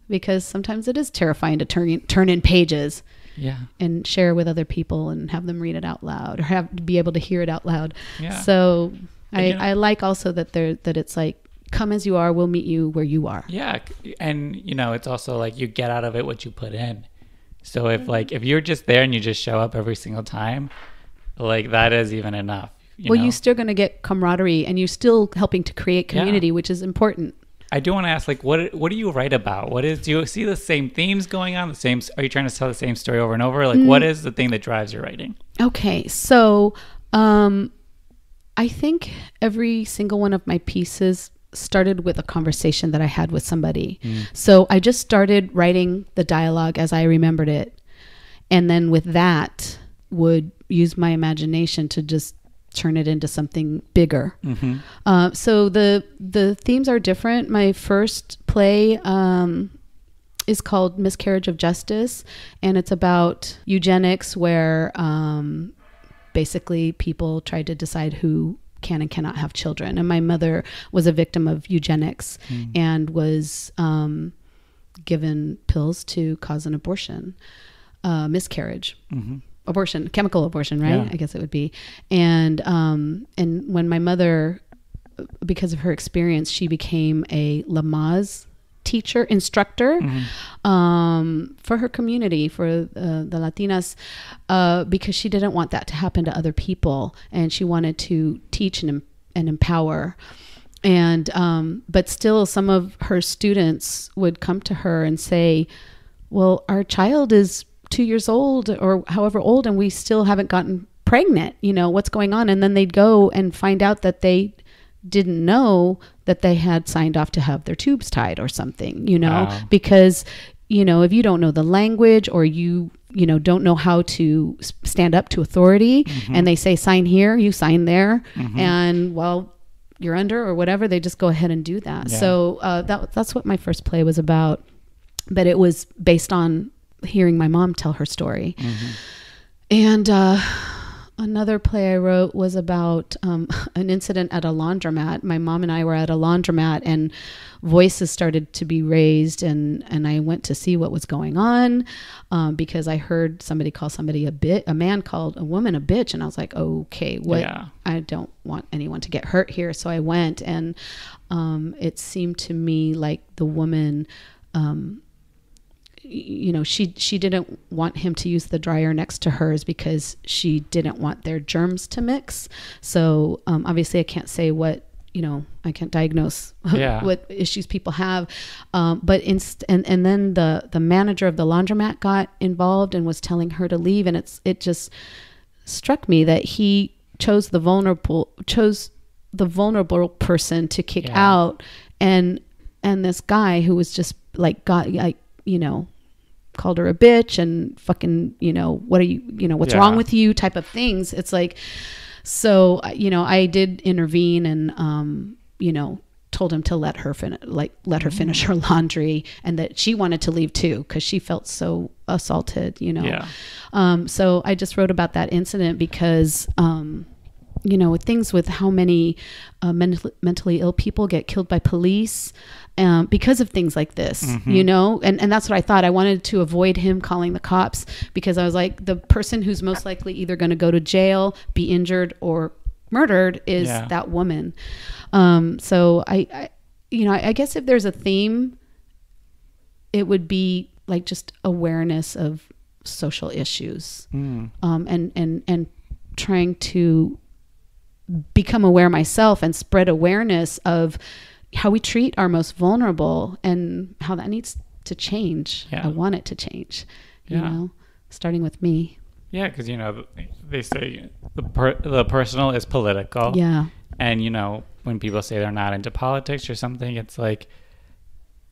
Because sometimes it is terrifying to turn in pages.
Yeah.
And share with other people and have them read it out loud or be able to hear it out loud.
Yeah.
So I like also that it's like, come as you are, we'll meet you where you are.
Yeah. And it's also like you get out of it what you put in. So if you're just there and you just show up every single time, like that is even enough.
You're still going to get camaraderie and you're still helping to create community, which is important.
I do want to ask, like, what do you write about? Do you see the same themes going on? Are you trying to tell the same story over and over? Like, what is the thing that drives your writing?
Okay. So, I think every single one of my pieces started with a conversation that I had with somebody. So I just started writing the dialogue as I remembered it. And then with that would use my imagination to just turn it into something bigger. So the themes are different. My first play is called Miscarriage of Justice, and it's about eugenics where basically people tried to decide who can and cannot have children. And my mother was a victim of eugenics and was given pills to cause an abortion, miscarriage. Abortion, chemical abortion, right? I guess it would be. And when my mother, because of her experience, she became a Lamaze instructor for her community, for the Latinas, because she didn't want that to happen to other people. And she wanted to teach and empower. And but still some of her students would come to her and say, well, our child is 2 years old or however old and we still haven't gotten pregnant, what's going on? And then they'd go and find out that they didn't know that they had signed off to have their tubes tied or something, because, if you don't know the language or you don't know how to stand up to authority and they say, sign here, you sign there. And while you're under or whatever, they just go ahead and do that. So that's what my first play was about. But it was based on hearing my mom tell her story. And another play I wrote was about an incident at a laundromat. My mom and I were at a laundromat and voices started to be raised, and I went to see what was going on because I heard somebody call somebody a man called a woman a bitch, and I was like, okay, what? I don't want anyone to get hurt here. So I went, and it seemed to me like the woman she didn't want him to use the dryer next to hers because she didn't want their germs to mix. So obviously I can't say what, I can't diagnose what issues people have. But and then the manager of the laundromat got involved and was telling her to leave. And it just struck me that he chose the vulnerable person to kick out. And this guy who was just called her a bitch and fucking, what are you, what's wrong with you type of things. It's like, So, I did intervene and, told him to let her finish her laundry, and that she wanted to leave too, because she felt so assaulted,
Yeah.
So I just wrote about that incident because, with things with how many mentally ill people get killed by police because of things like this, and that's what I thought. I wanted to avoid him calling the cops, because I was like, the person who's most likely either going to go to jail, be injured, or murdered is that woman. So I guess if there's a theme, it would be like just awareness of social issues, and trying to become aware myself and spread awareness of how we treat our most vulnerable and how that needs to change. I want it to change, starting with me.
Yeah, because they say the personal is political.
Yeah.
And when people say they're not into politics or something, it's like,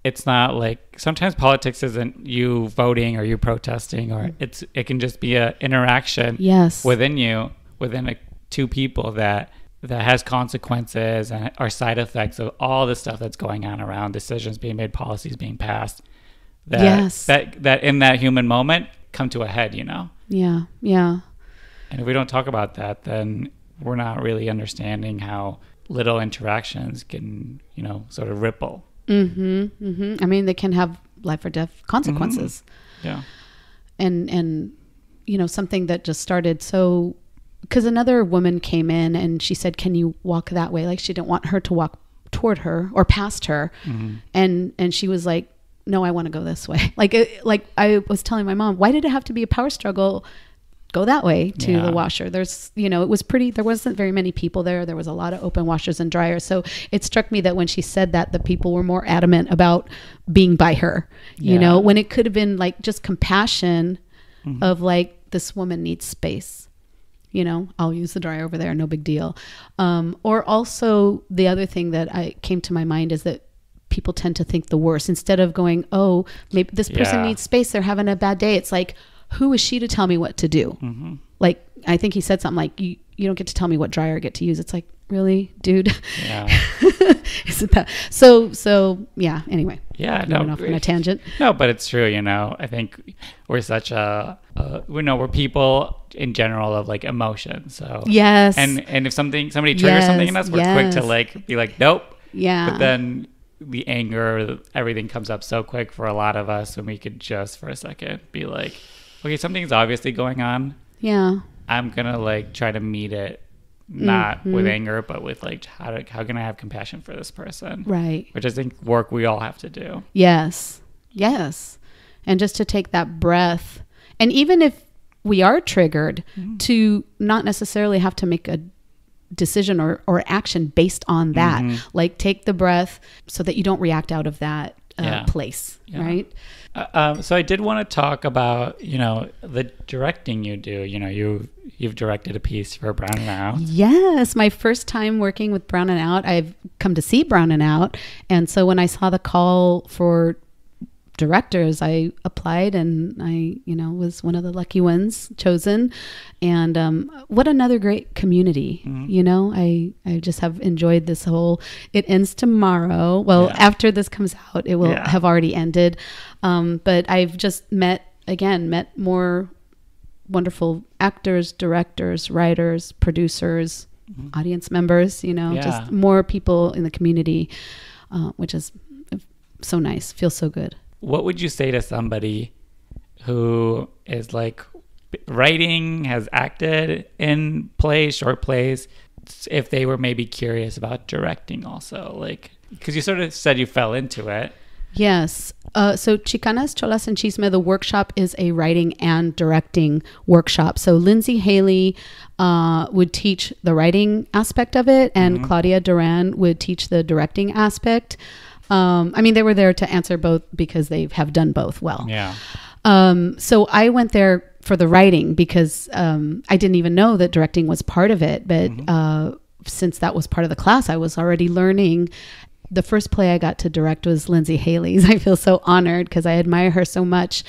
it's not like, sometimes politics isn't you voting or you protesting, or it can just be a interaction within two people that has consequences and are side effects of all the stuff that's going on around, decisions being made, policies being passed, that in that human moment come to a head.
Yeah.
And if we don't talk about that, then we're not really understanding how little interactions can, sort of ripple.
I mean, they can have life or death consequences.
Yeah.
And something that just started. So, because another woman came in and she said, "Can you walk that way?" Like, she didn't want her to walk toward her or past her. And she was like, "No, I want to go this way." Like I was telling my mom, why did it have to be a power struggle? Go that way to the washer. There's, it was pretty, there wasn't very many people there. There was a lot of open washers and dryers. So it struck me that when she said that, the people were more adamant about being by her, when it could have been like just compassion of like, this woman needs space, I'll use the dryer over there. No big deal. Or also the other thing that came to my mind is that people tend to think the worst. Instead of going, oh, maybe this person needs space, they're having a bad day. It's like, who is she to tell me what to do? Like, I think he said something like, you don't get to tell me what dryer I get to use. It's like, really, dude? Yeah. Isn't that? So yeah, anyway.
Yeah.
Went off on a tangent.
No, but it's true, I think we're such we're people in general of like emotion. So
yes.
And if somebody triggers something in us, we're quick to like, be like, nope.
Yeah.
But then the anger, everything comes up so quick for a lot of us, when we could just for a second be like, okay, something's obviously going on.
Yeah.
I'm going to like try to meet it, not with anger, but with like, how can I have compassion for this person?
Right.
Which I think work we all have to do.
Yes. And just to take that breath. And even if we are triggered, to not necessarily have to make a decision or action based on that. Like, take the breath so that you don't react out of that place. Right.
So I did want to talk about, the directing you do. You've directed a piece for Brown and Out.
Yes, my first time working with Brown and Out. I've come to see Brown and Out, and so when I saw the call for directors, I applied, and I, was one of the lucky ones chosen. And what another great community. I just have enjoyed this whole. It ends tomorrow. Well, after this comes out, it will have already ended. But I've just met more wonderful actors, directors, writers, producers, audience members. Just more people in the community, which is so nice. Feels so good.
What would you say to somebody who is like writing, has acted in plays, short plays, if they were maybe curious about directing also? Like, because you sort of said you fell into it.
Yes. So Chicanas, Cholas, and Chisme, the workshop is a writing and directing workshop. So Lindsay Haley would teach the writing aspect of it, and Claudia Duran would teach the directing aspect. They were there to answer both because they have done both well.
Yeah.
So I went there for the writing because I didn't even know that directing was part of it. But since that was part of the class, I was already learning. The first play I got to direct was Lindsay Haley's. I feel so honored because I admire her so much.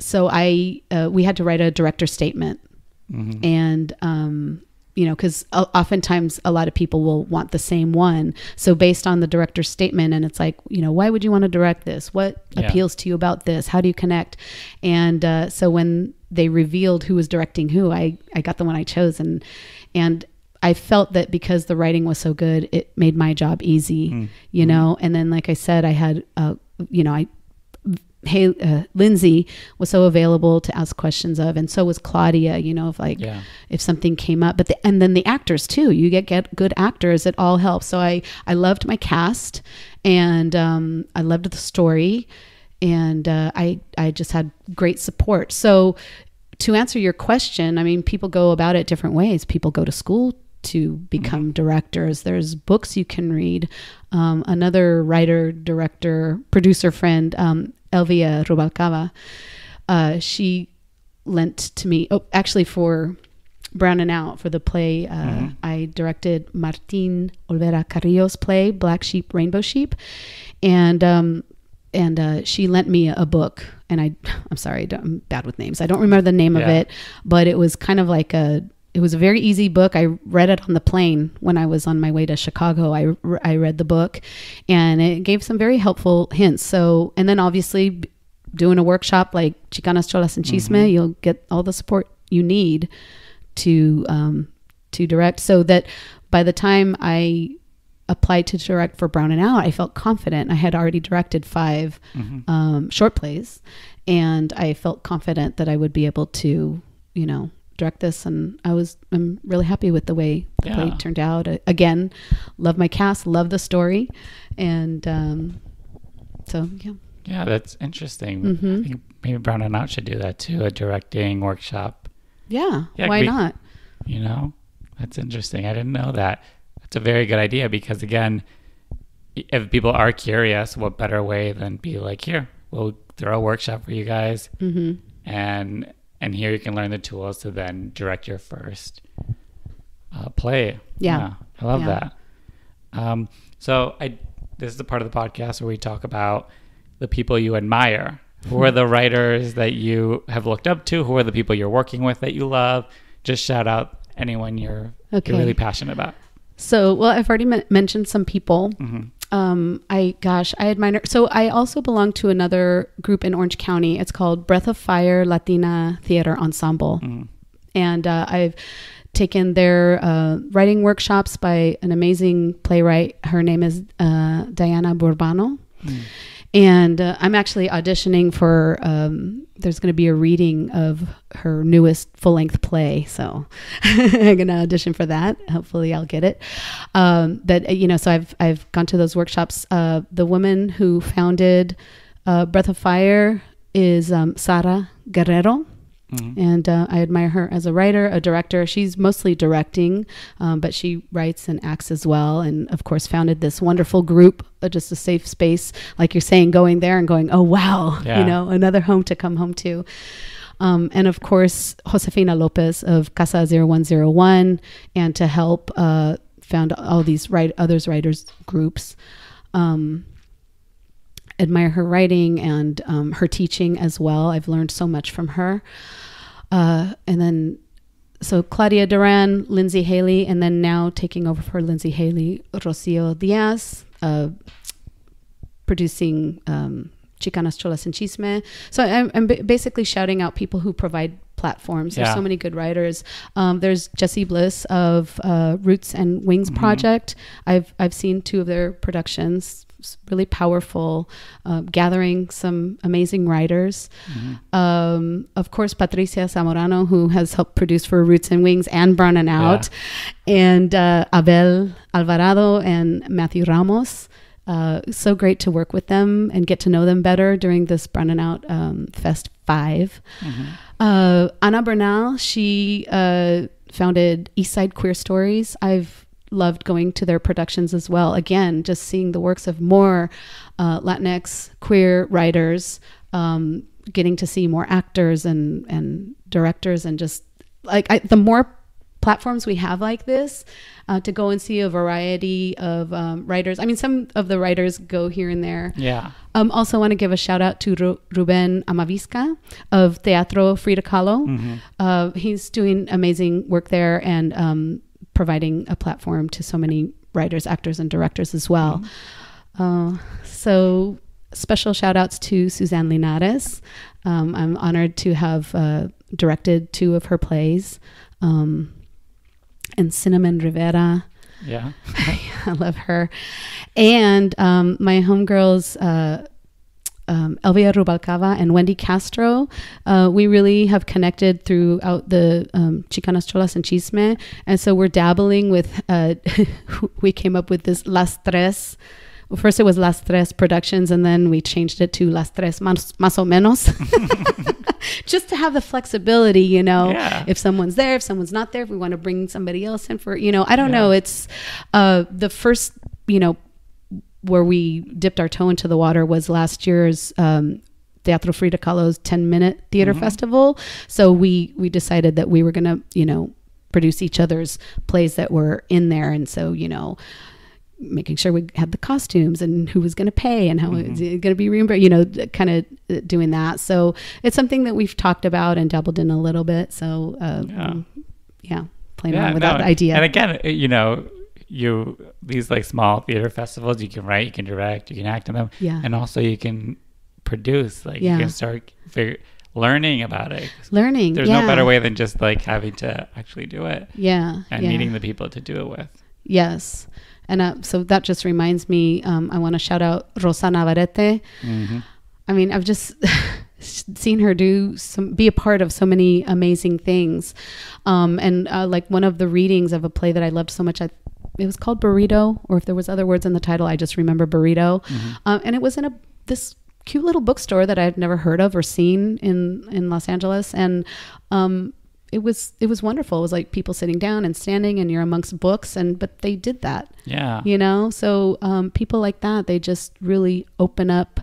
So we had to write a director statement. And because oftentimes a lot of people will want the same one. So based on the director's statement, and it's like, why would you want to direct this? What appeals to you about this? How do you connect? And so when they revealed who was directing who, I got the one I chose. And I felt that because the writing was so good, it made my job easy, and then, like I said, I had, Lindsay was so available to ask questions of, and so was Claudia, if something came up, and then the actors too, you get good actors, it all helps. So I loved my cast, and I loved the story, and I just had great support. So to answer your question, I mean, people go about it different ways. People go to school to become directors. There's books you can read. Another writer, director, producer friend, Elvia Rubalcaba, she lent to me, actually for Brown and Out, for the play, I directed Martin Olvera Carrillo's play, Black Sheep, Rainbow Sheep. And she lent me a book, and I'm sorry, I'm bad with names. I don't remember the name of it, but it was kind of like it was a very easy book. I read it on the plane when I was on my way to Chicago. I read the book, and it gave some very helpful hints. So, and then obviously doing a workshop like Chicanas, Cholas, and Chisme, you'll get all the support you need to direct, so that by the time I applied to direct for Brown and Out, I felt confident. I had already directed 5 short plays, and I felt confident that I would be able to, direct this, and I'm really happy with the way the play turned out. Again, love my cast, love the story, and
yeah, that's interesting. I think maybe Brown and Out should do that too, a directing workshop.
Why not?
That's interesting. I didn't know that. That's a very good idea, because again, if people are curious, what better way than be like, here, we'll throw a workshop for you guys, and here you can learn the tools to then direct your first play. I love that. So this is the part of the podcast where we talk about the people you admire. Who are the writers that you have looked up to? Who are the people you're working with that you love? Just shout out anyone you're really passionate about.
So, well, I've already mentioned some people. I admire. So I also belong to another group in Orange County. It's called Breath of Fire Latina Theater Ensemble. And I've taken their writing workshops by an amazing playwright. Her name is Diana Burbano. And I'm actually auditioning for, there's going to be a reading of her newest full-length play. So I'm going to audition for that. Hopefully I'll get it. So I've gone to those workshops. The woman who founded Breath of Fire is Sara Guerrero. And I admire her as a writer, a director. She's mostly directing, but she writes and acts as well. And of course, founded this wonderful group, just a safe space, like you're saying, going there and going, oh, wow, another home to come home to. And of course, Josefina Lopez of Casa 0101, and to help found all these others writers groups. Admire her writing and her teaching as well. I've learned so much from her. And then, so Claudia Duran, Lindsay Haley, and then now taking over for Lindsay Haley, Rocio Diaz, producing Chicanas, Cholas, and Chisme. So I'm basically shouting out people who provide platforms. There's so many good writers. There's Jessie Bliss of Roots and Wings Project. I've seen 2 of their productions. It's really powerful, gathering some amazing writers. Of course, Patricia Zamorano, who has helped produce for Roots and Wings and Brown and Out, and Abel Alvarado and Matthew Ramos. So great to work with them and get to know them better during this Brown and Out Fest 5. Ana Bernal, she founded Eastside Queer Stories. I've loved going to their productions as well. Again, just seeing the works of more Latinx queer writers, getting to see more actors and directors, and just like the more platforms we have like this, to go and see a variety of writers. I mean, some of the writers go here and there.
Yeah.
Also want to give a shout out to Ruben Amaviska of Teatro, Frida Kahlo. He's doing amazing work there and providing a platform to so many writers, actors, and directors as well. So special shout outs to Suzanne Linares. I'm honored to have directed 2 of her plays. And Cinnamon Rivera.
Yeah.
I love her. And my homegirls, Elvia Rubalcava and Wendy Castro, we really have connected throughout the Chicanas Cholas and Chisme. And so we're dabbling with, we came up with this Las Tres. Well, first it was Las Tres Productions, and then we changed it to Las Tres Más o Menos. Just to have the flexibility, you know, if someone's there, if someone's not there, if we want to bring somebody else in for, you know, I don't know. It's the first, you know, where we dipped our toe into the water was last year's Teatro Frida Kahlo's 10-minute theater festival. So we decided that we were going to, you know, produce each other's plays that were in there. And so, you know, making sure we had the costumes and who was going to pay and how it's going to be reimbursed, you know, kind of doing that. So it's something that we've talked about and dabbled in a little bit. So, playing around with that idea.
And again, you know, these like small theater festivals, you can write, you can direct, you can act in them. Yeah. And also you can produce, like you can start learning about it. There's no better way than just like having to actually do it. Yeah. And meeting the people to do it with.
Yes. And so that just reminds me, I want to shout out Rosa Navarrete. I mean, I've just seen her be a part of so many amazing things. And like one of the readings of a play that I loved so much, it was called Burrito, or if there was other words in the title, I just remember Burrito. And it was in this cute little bookstore that I had never heard of or seen in Los Angeles. And it was wonderful. It was like people sitting down and standing and you're amongst books, but they did that. Yeah. You know, so people like that, they just really open up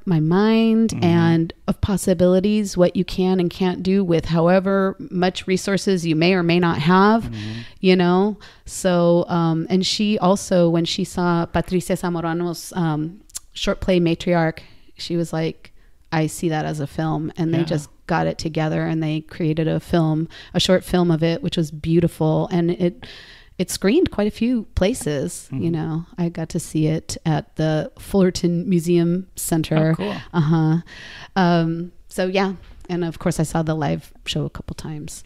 my mind and of possibilities, what you can and can't do with however much resources you may or may not have, you know? So, and she also, when she saw Patricia Zamorano's short play Matriarch, she was like, I see that as a film. And they just got it together and they created a short film of it, which was beautiful. And it screened quite a few places. You know, I got to see it at the Fullerton Museum Center. Oh, cool. So yeah. And of course I saw the live show a couple times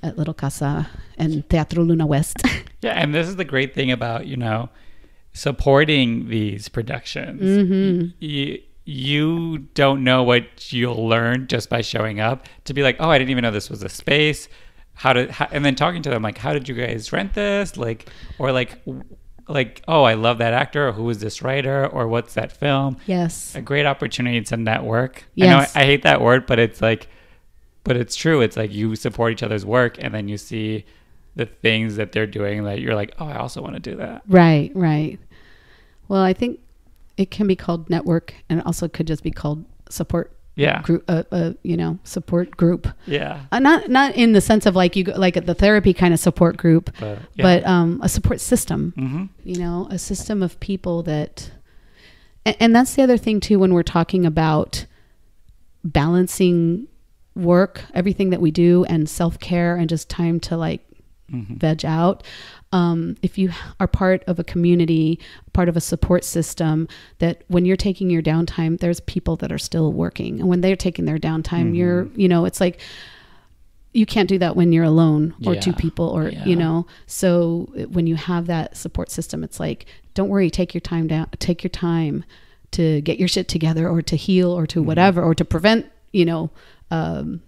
at Little Casa and Teatro Luna West.
Yeah. And this is the great thing about, you know, supporting these productions. You don't know what you'll learn just by showing up, to be like, oh, I didn't even know this was a space. And then talking to them, like, how did you guys rent this? Like, or like, oh, I love that actor, or who is this writer, or what's that film? Yes. A great opportunity to network. Yes. I know I hate that word, but it's like, but it's true. It's like you support each other's work and then you see the things that they're doing that you're like, oh, I also want to do that.
Right, right. Well, I think it can be called network, and it also could just be called support group, you know, support group. Yeah. Not in the sense of like you go, like the therapy kind of support group, but a support system, you know, a system of people that, and that's the other thing too, when we're talking about balancing work, everything that we do, and self-care and just time to like veg out. If you are part of a community, part of a support system, that when you're taking your downtime, there's people that are still working. And when they're taking their downtime, you're, you know, it's like, you can't do that when you're alone or two people or, you know, so when you have that support system, it's like, don't worry, take your time to get your shit together or to heal or to whatever, or to prevent, you know,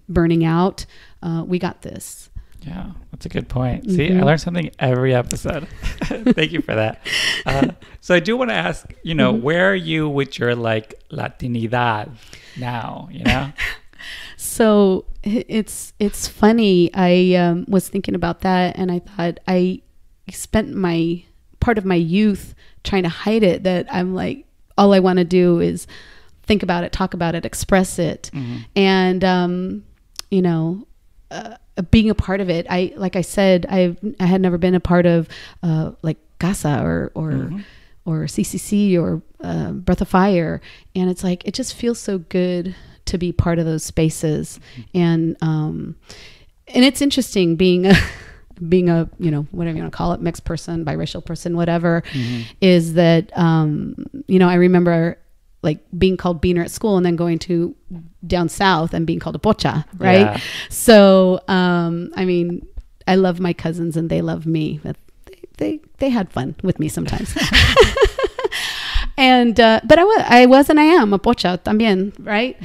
burning out. We got this.
Yeah, that's a good point. See, I learned something every episode. Thank you for that. So I do want to ask, you know, where are you with your like Latinidad now, you know?
So it's funny. I was thinking about that, and I thought I spent part of my youth trying to hide it, that I'm like, all I want to do is think about it, talk about it, express it. And, you know, being a part of it. Like I said, I had never been a part of like CASA or CCC or Breath of Fire, and it's like it just feels so good to be part of those spaces. And it's interesting being a you know, whatever you want to call it, mixed person, biracial person, whatever, is that you know, I remember like being called beaner at school and then going to down south and being called a pocha, right?
Yeah.
So I mean, I love my cousins and they love me, but they had fun with me sometimes. And but I was and I am a pocha también, right?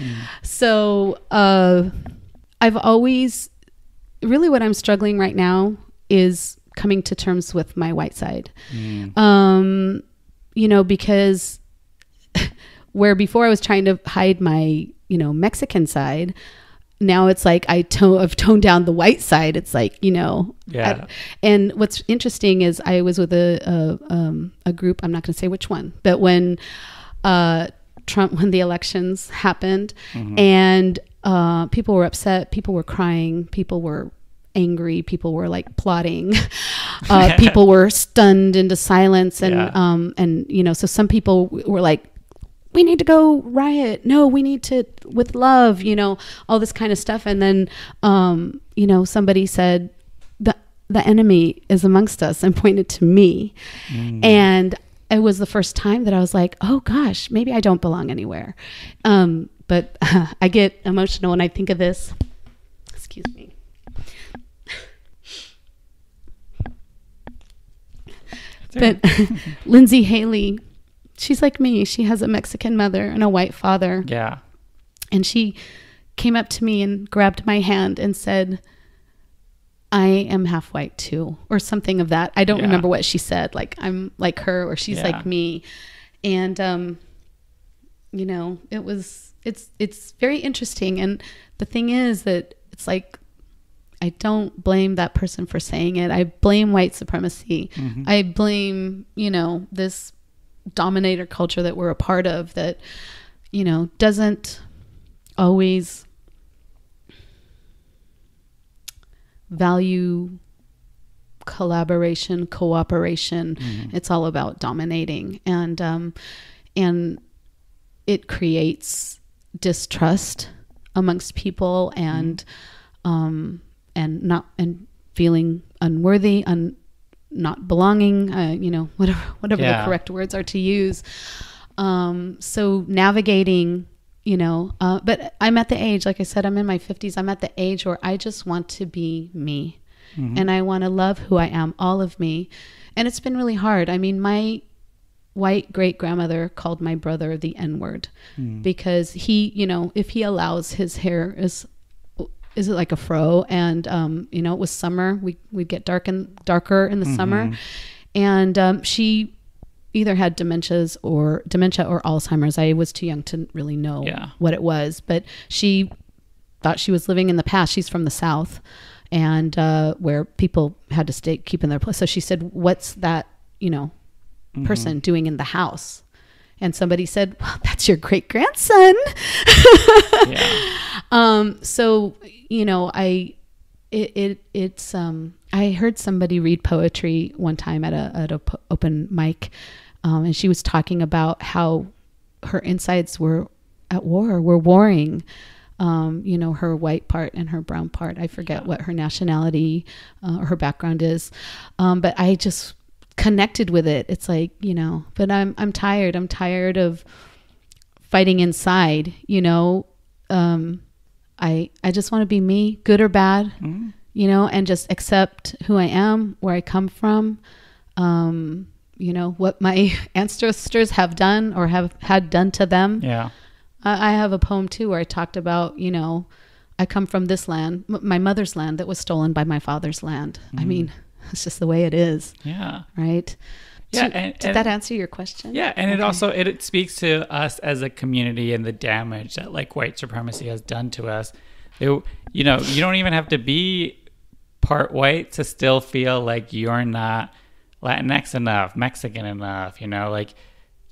So I've always, really what I'm struggling right now is coming to terms with my white side. You know, because where before I was trying to hide my, you know, Mexican side, now it's like I've toned down the white side. It's like, you know, and what's interesting is I was with a group, I'm not going to say which one, but when when the elections happened, and people were upset, people were crying, people were angry, people were like plotting, people were stunned into silence, and you know, so some people were like, we need to go riot. No, we need to, with love, you know, all this kind of stuff. And then, you know, somebody said, the enemy is amongst us, and pointed to me. And it was the first time that I was like, oh gosh, maybe I don't belong anywhere. But I get emotional when I think of this. Excuse me. But Lindsay Haley, she's like me. She has a Mexican mother and a white father.
Yeah.
And she came up to me and grabbed my hand and said, I am half white too, or something of that. I don't remember what she said. Like, I'm like her, or she's like me. And, you know, it's very interesting. And the thing is that it's like, I don't blame that person for saying it. I blame white supremacy. I blame, you know, this dominator culture that we're a part of that, you know, doesn't always value collaboration, cooperation. It's all about dominating, and it creates distrust amongst people, and feeling unworthy, not belonging, you know, whatever the correct words are to use. So navigating, you know, but I'm at the age, like I said, I'm in my 50s. I'm at the age where I just want to be me, and I want to love who I am, all of me. And it's been really hard. I mean, my white great grandmother called my brother the N-word because he, you know, if he allows his hair is it like a fro, and you know, it was summer, we'd get darker in the summer, and she either had dementia or Alzheimer's. I was too young to really know what it was, but she thought she was living in the past. She's from the South, and where people had to keep in their place. So she said, what's that, you know, person doing in the house? And somebody said, well, that's your great grandson. So, you know, I heard somebody read poetry one time at a open mic, and she was talking about how her insides were at war, were warring. You know, her white part and her brown part. I forget what her nationality or her background is, but I just connected with it. It's like, you know, but I'm tired. I'm tired of fighting inside, you know. I just want to be me, good or bad, you know, and just accept who I am, where I come from, you know, what my ancestors have done or have had done to them. Yeah. I have a poem too where I talked about, you know, I come from this land, my mother's land, that was stolen by my father's land. I mean, it's just the way it is. Yeah. Right. Yeah. Did that answer your question?
Yeah. And it speaks to us as a community and the damage that like white supremacy has done to us. You know, you don't even have to be part white to still feel like you're not Latinx enough, Mexican enough, you know, like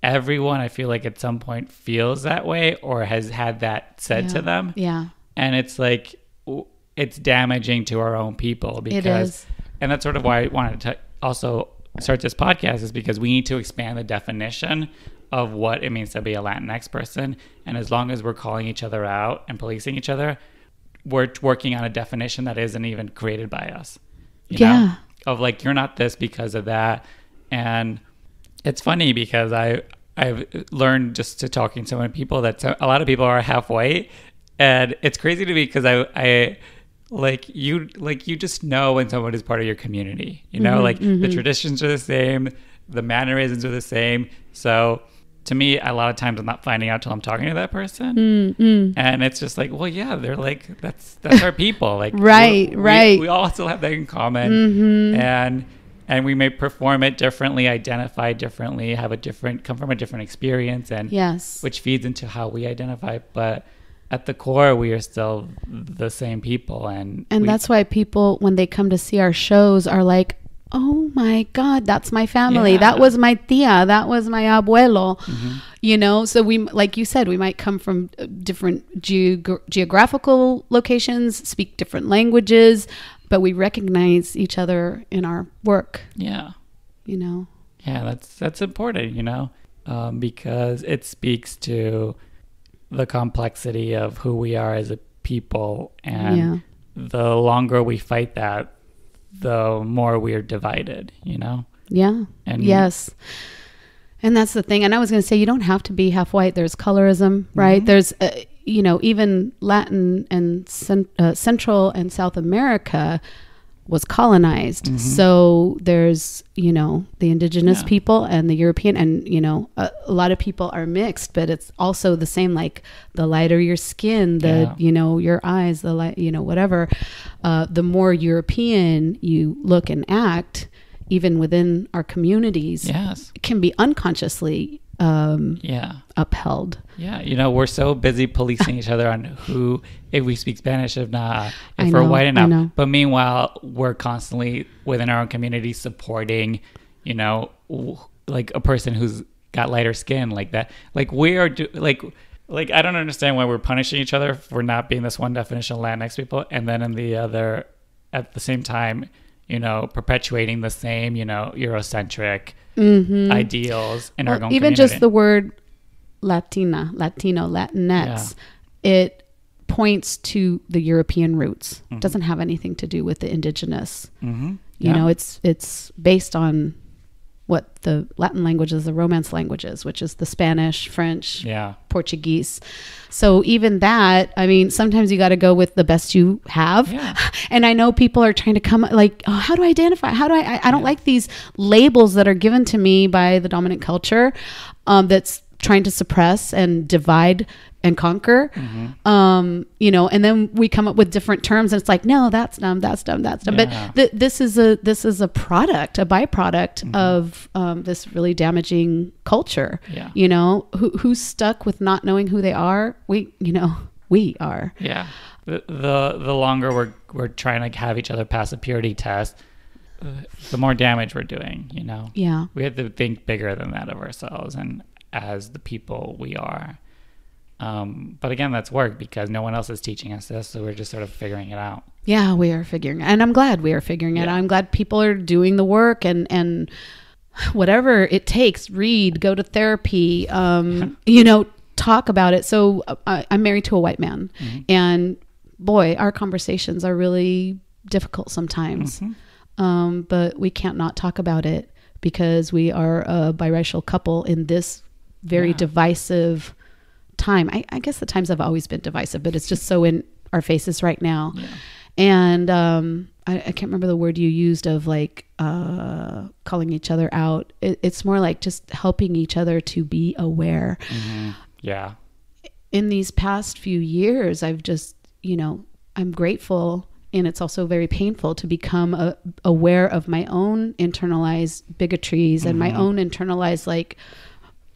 everyone I feel like at some point feels that way or has had that said to them. Yeah. And it's like, it's damaging to our own people, because
It is.
and that's sort of why I wanted to also start this podcast, is because we need to expand the definition of what it means to be a Latinx person. And as long as we're calling each other out and policing each other, we're working on a definition that isn't even created by us. You know? Of like, you're not this because of that. And it's funny because I've learned just to talking to so many people that a lot of people are half white, and it's crazy to me because I you just know when someone is part of your community, you know, the traditions are the same, the mannerisms are the same. So to me, a lot of times I'm not finding out till I'm talking to that person, and it's just like, well, yeah, they're like, that's our people, like
right.
We all still have that in common, and we may perform it differently, identify differently, come from a different experience, and which feeds into how we identify. But at the core, we are still the same people, and
that's why people, when they come to see our shows, are like, oh my God, that's my family.
Yeah.
That was my tia. That was my abuelo. You know, so we, like you said, we might come from different geographical locations, speak different languages, but we recognize each other in our work.
Yeah.
You know?
Yeah, that's important, you know, because it speaks to the complexity of who we are as a people. And the longer we fight that, the more we're divided, you know?
Yeah. And yes. And that's the thing. And I was going to say, you don't have to be half white. There's colorism, right? There's, you know, even Latin and Central and South America was colonized. So there's, you know, the indigenous people and the European, and, you know, a lot of people are mixed, but it's also the same, like the lighter your skin, you know, your eyes, the light, you know, whatever, the more European you look and act, even within our communities, it can be unconsciously upheld.
Yeah, you know, we're so busy policing each other on who, if we speak Spanish, if not, if we're white enough. But meanwhile, we're constantly within our own community supporting, you know, like a person who's got lighter skin, like that. Like we are, like I don't understand why we're punishing each other for not being this one definition of Latinx people, and then in the other, at the same time, you know, perpetuating the same, you know, Eurocentric ideals in our own community.
Even just the word Latino, Latinx, it points to the European roots. It doesn't have anything to do with the indigenous. You know, it's based on what the Latin languages, the Romance languages, which is the Spanish, French, Portuguese. So even that, I mean, sometimes you got to go with the best you have. And I know people are trying to come like, oh, how do I identify? How do I don't like these labels that are given to me by the dominant culture that's trying to suppress and divide and conquer, you know, and then we come up with different terms, and it's like, no, that's dumb. But this is a product, a byproduct of this really damaging culture. You know, who's stuck with not knowing who they are? We are. The longer we're trying to have each other pass a purity test, the more damage we're doing. You know. We have to think bigger than that of ourselves and as the people we are. But again, that's work because no one else is teaching us this, so we're just sort of figuring it out. Yeah, we are figuring it, and I'm glad we are figuring it out. I'm glad people are doing the work and whatever it takes, read, go to therapy, you know, talk about it. So I'm married to a white man, and boy, our conversations are really difficult sometimes. But we can't not talk about it because we are a biracial couple in this very divisive time. I guess the times have always been divisive, but it's just so in our faces right now. And I can't remember the word you used of like calling each other out. It's more like just helping each other to be aware. In these past few years, I've just, you know, I'm grateful, and it's also very painful to become aware of my own internalized bigotries and my own internalized like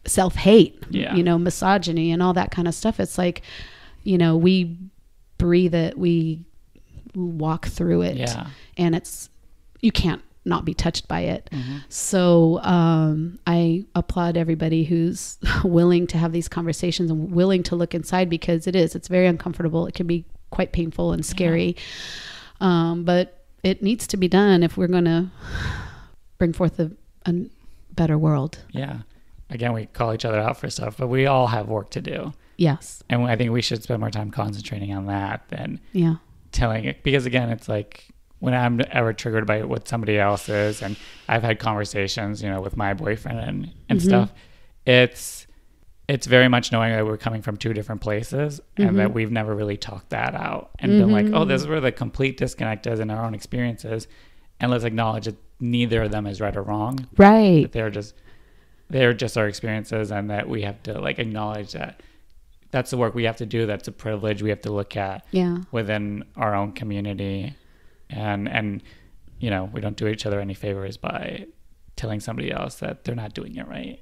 self-hate, you know, misogyny and all that kind of stuff. It's like, you know, we breathe it, we walk through it, and it's, you can't not be touched by it. So I applaud everybody who's willing to have these conversations and willing to look inside, because it's very uncomfortable. It can be quite painful and scary. But it needs to be done if we're going to bring forth a better world.
Yeah. Again, we call each other out for stuff, but we all have work to do.
Yes.
And I think we should spend more time concentrating on that than telling it. Because again, it's like when I'm ever triggered by what somebody else is, and I've had conversations, with my boyfriend and stuff, it's very much knowing that we're coming from two different places and that we've never really talked that out and been like, oh, this is where the complete disconnect is in our own experiences. And let's acknowledge that neither of them is right or wrong.
Right.
That they're just our experiences, and that we have to like acknowledge that that's the work we have to do. That's a privilege we have to look at within our own community. And we don't do each other any favors by telling somebody else that they're not doing it right.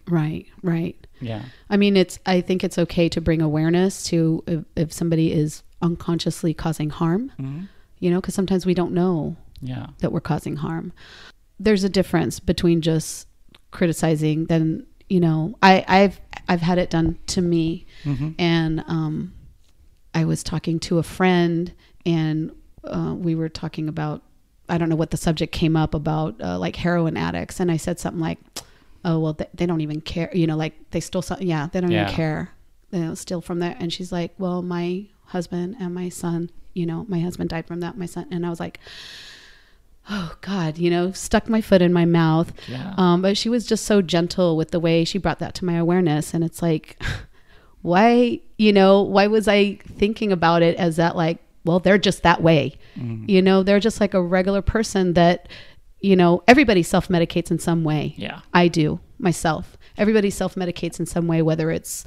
Right.
Yeah.
I mean, I think it's okay to bring awareness to if somebody is unconsciously causing harm, because sometimes we don't know that we're causing harm. There's a difference between just criticizing than, I've had it done to me. And I was talking to a friend, and we were talking about, I don't know what the subject came up about, like heroin addicts. And I said something like, oh, well, they don't even care, like they stole something. Yeah, they don't even care. They steal from there. And she's like, well, my husband and my son, my husband died from that, my son. And I was like, oh God, stuck my foot in my mouth. Yeah. But she was just so gentle with the way she brought that to my awareness. And it's like, why was I thinking about it as that, like, well, they're just that way. They're just like a regular person that, everybody self-medicates in some way. Yeah. I do myself. Everybody self-medicates in some way, whether it's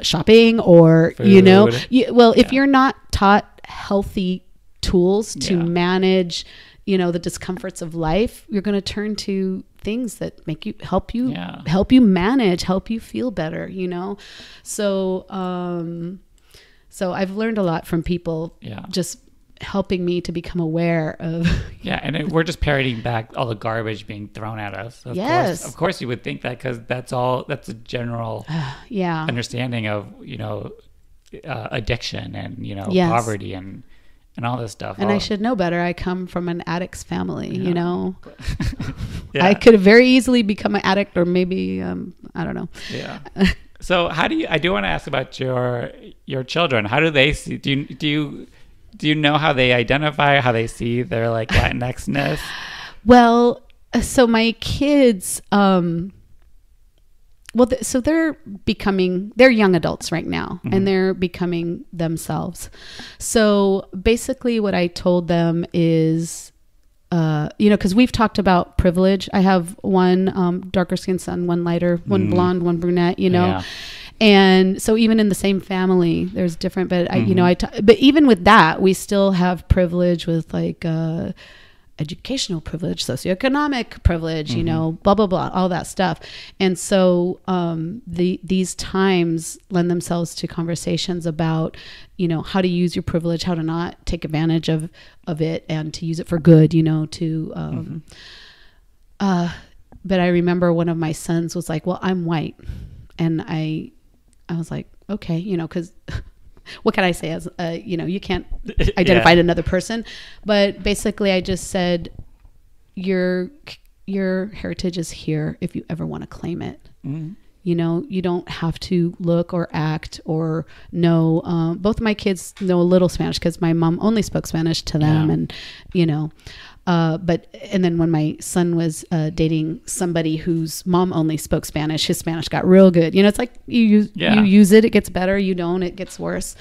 shopping or,
food.
If you're not taught healthy tools to manage, the discomforts of life, you're going to turn to things that help you manage, help you feel better, So I've learned a lot from people just helping me to become aware of.
And we're just parroting back all the garbage being thrown at us. Of course you would think that, because that's a general understanding of, addiction and, poverty and all this stuff.
And I should know better. I come from an addict's family, I could have very easily become an addict, or maybe, I don't know.
Yeah. So I do want to ask about your children. How do they see, do you know how they identify, how they see their like Latinx-ness?
Well, so my kids, so they're young adults right now, and they're becoming themselves. So basically what I told them is, because we've talked about privilege. I have one darker skinned son, one lighter, one blonde, one brunette, And so even in the same family, there's different, but but even with that, we still have privilege with like educational privilege, socioeconomic privilege, blah, blah, blah, all that stuff. And so these times lend themselves to conversations about, how to use your privilege, how to not take advantage of it, and to use it for good, but I remember one of my sons was like, well, I'm white. And I was like, okay, because what can I say as, you can't identify another person. But basically I just said, your heritage is here if you ever want to claim it. You don't have to look or act or know. Both of my kids know a little Spanish because my mom only spoke Spanish to them. And, and then when my son was dating somebody whose mom only spoke Spanish, his Spanish got real good. It's like you use it, it gets better. You don't, it gets worse.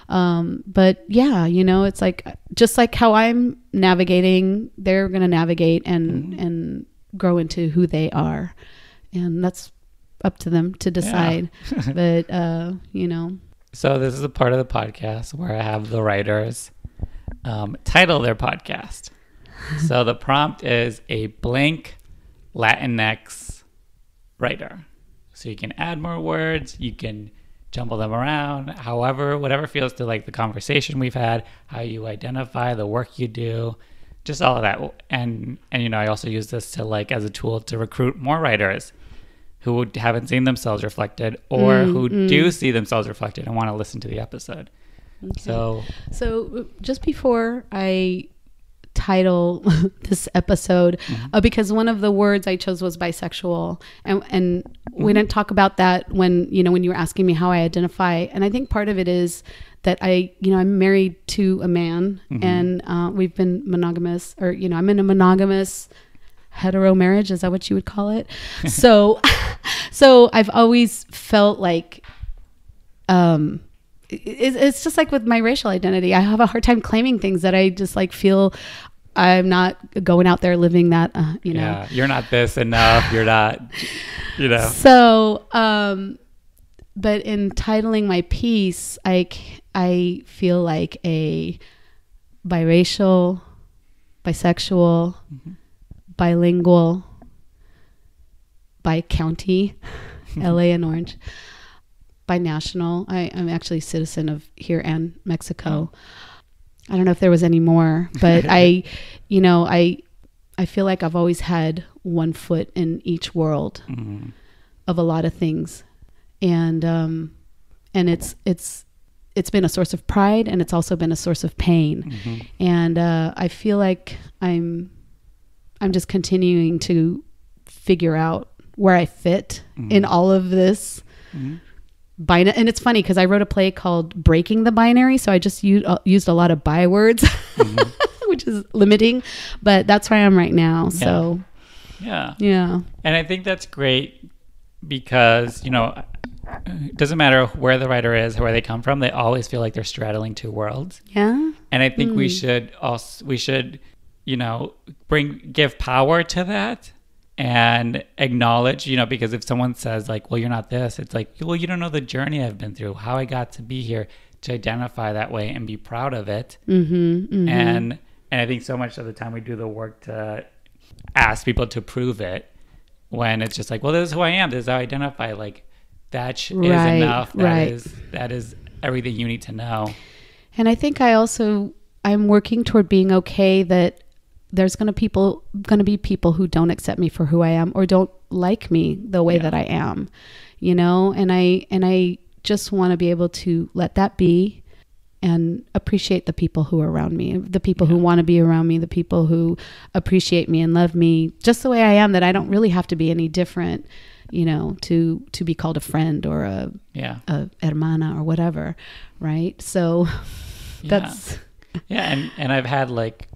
But it's like, just like how I'm navigating, they're going to navigate and grow into who they are. And that's up to them to decide. But,
So this is a part of the podcast where I have the writers title their podcast. So the prompt is a blank Latinx writer. So you can add more words, you can jumble them around, whatever feels to like the conversation we've had, how you identify, the work you do, just all of that. And I also use this to like as a tool to recruit more writers who haven't seen themselves reflected or who do see themselves reflected and want to listen to the episode. So
just before I title this episode, because one of the words I chose was bisexual, and we didn't talk about that when you were asking me how I identify. And I think part of it is that I'm married to a man, and we've been monogamous, or I'm in a monogamous hetero marriage. Is that what you would call it? So I've always felt like it's just like with my racial identity. I have a hard time claiming things that I just like feel I'm not going out there living that,
Yeah, you're not this enough. You're not,
So, but in titling my piece, I feel like a biracial, bisexual, bilingual, BICOUNTY, LA and Orange, binational. I'm actually a citizen of here and Mexico. I don't know if there was any more, but I feel like I've always had one foot in each world of a lot of things. And it's been a source of pride, and it's also been a source of pain. And I feel like I'm just continuing to figure out where I fit in all of this. And it's funny because I wrote a play called Breaking the Binary, so I just used a lot of bywords, which is limiting, but that's where I am right now. So
yeah.
And
I think that's great because it doesn't matter where the writer is or where they come from, they always feel like they're straddling two worlds.
And
I think we should give power to that and acknowledge, because if someone says like, well, you're not this, it's like, well, you don't know the journey I've been through, how I got to be here, to identify that way and be proud of it. And I think so much of the time we do the work to ask people to prove it, when it's just like, well, this is who I am, this is how I identify, like that is enough. That is everything you need to know.
And I think I'm working toward being okay that there's going to be people who don't accept me for who I am, or don't like me the way that I am, and I just want to be able to let that be and appreciate the people who are around me, the people who want to be around me, the people who appreciate me and love me just the way I am, that I don't really have to be any different, to be called a friend or a hermana or whatever. Right. So that's.
And I've had like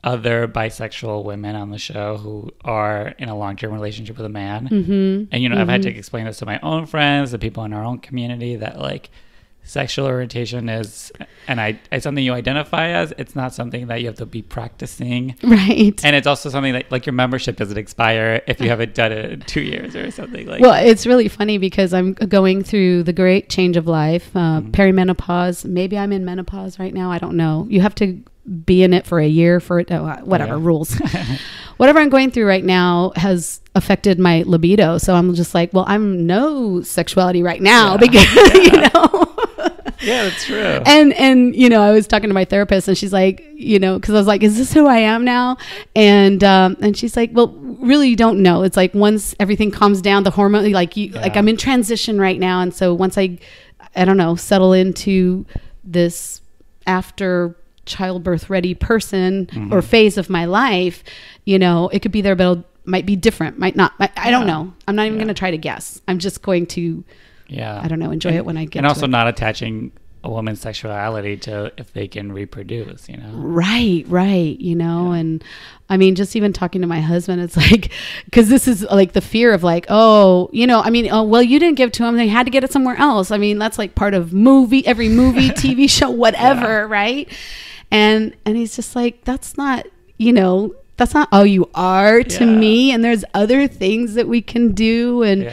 other bisexual women on the show who are in a long-term relationship with a man. And, I've had to explain this to my own friends, the people in our own community, that like sexual orientation is, and it's something you identify as. It's not something that you have to be practicing.
Right.
And it's also something that like your membership doesn't expire if you haven't done it in 2 years or something like
Well, it's really funny because I'm going through the great change of life, perimenopause. Maybe I'm in menopause right now. I don't know. You have to be in it for a year for it, whatever rules. Whatever I'm going through right now has affected my libido. So I'm just like, well, I'm no sexuality right now because,
Yeah, that's true.
And I was talking to my therapist, and she's like, because I was like, is this who I am now? And she's like, well, really, you don't know. It's like once everything calms down, the hormone, like I'm in transition right now. And so once I don't know, settle into this after childbirth ready person or phase of my life, it could be there, but it might be different, might not. I don't know. I'm not even going to try to guess. I'm just going to, I don't know, enjoy it when I get to it.
And also not attaching a woman's sexuality to if they can reproduce,
Right. And I mean, just even talking to my husband, it's like, because this is like the fear of like, well, you didn't give to him, they had to get it somewhere else. I mean, that's like part of every movie, TV show, whatever, right? And he's just like, that's not all you are to me. And there's other things that we can do. And,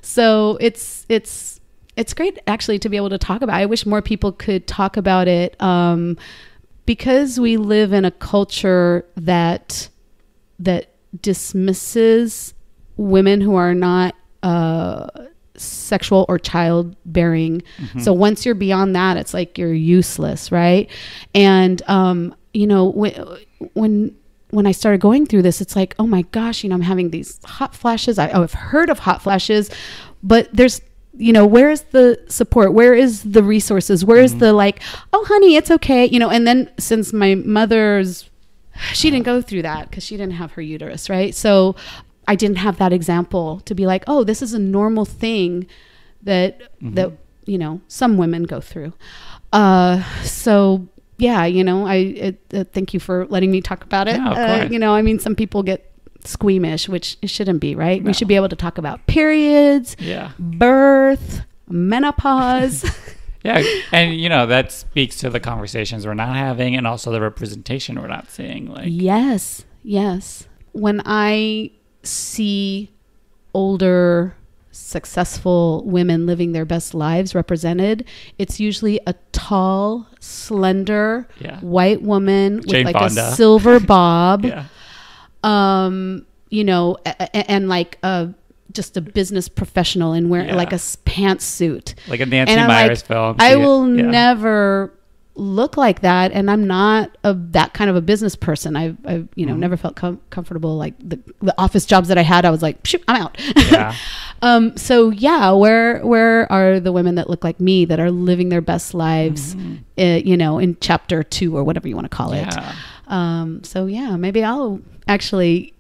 so it's great actually to be able to talk about. I wish more people could talk about it. Because we live in a culture that dismisses women who are not, sexual or childbearing. So once you're beyond that, it's like you're useless, right? And when I started going through this, it's like, oh my gosh, I'm having these hot flashes. I've heard of hot flashes, but there's where is the support? Where is the resources? Where is the like, oh, honey, it's okay. And then since my she didn't go through that because she didn't have her uterus, right? So I didn't have that example to be like, oh, this is a normal thing that some women go through. So yeah, I thank you for letting me talk about it.
Yeah, of course.
Some people get squeamish, which it shouldn't be, right? No. We should be able to talk about periods, birth, menopause.
Yeah, and that speaks to the conversations we're not having, and also the representation we're not seeing. Like,
yes. When I see older, successful women living their best lives represented, it's usually a tall, slender, white woman with
Jane
like
Fonda.
a silver bob.
Yeah.
And like just a business professional and wearing like a pantsuit,
like a Nancy Meyers film.
I will never look like that, and I'm not that kind of a business person. I've never felt comfortable. Like the office jobs that I had, I was like, shoot, I'm out.
Yeah.
So yeah, where are the women that look like me that are living their best lives? In chapter 2 or whatever you want to call it. So yeah, maybe I'll actually.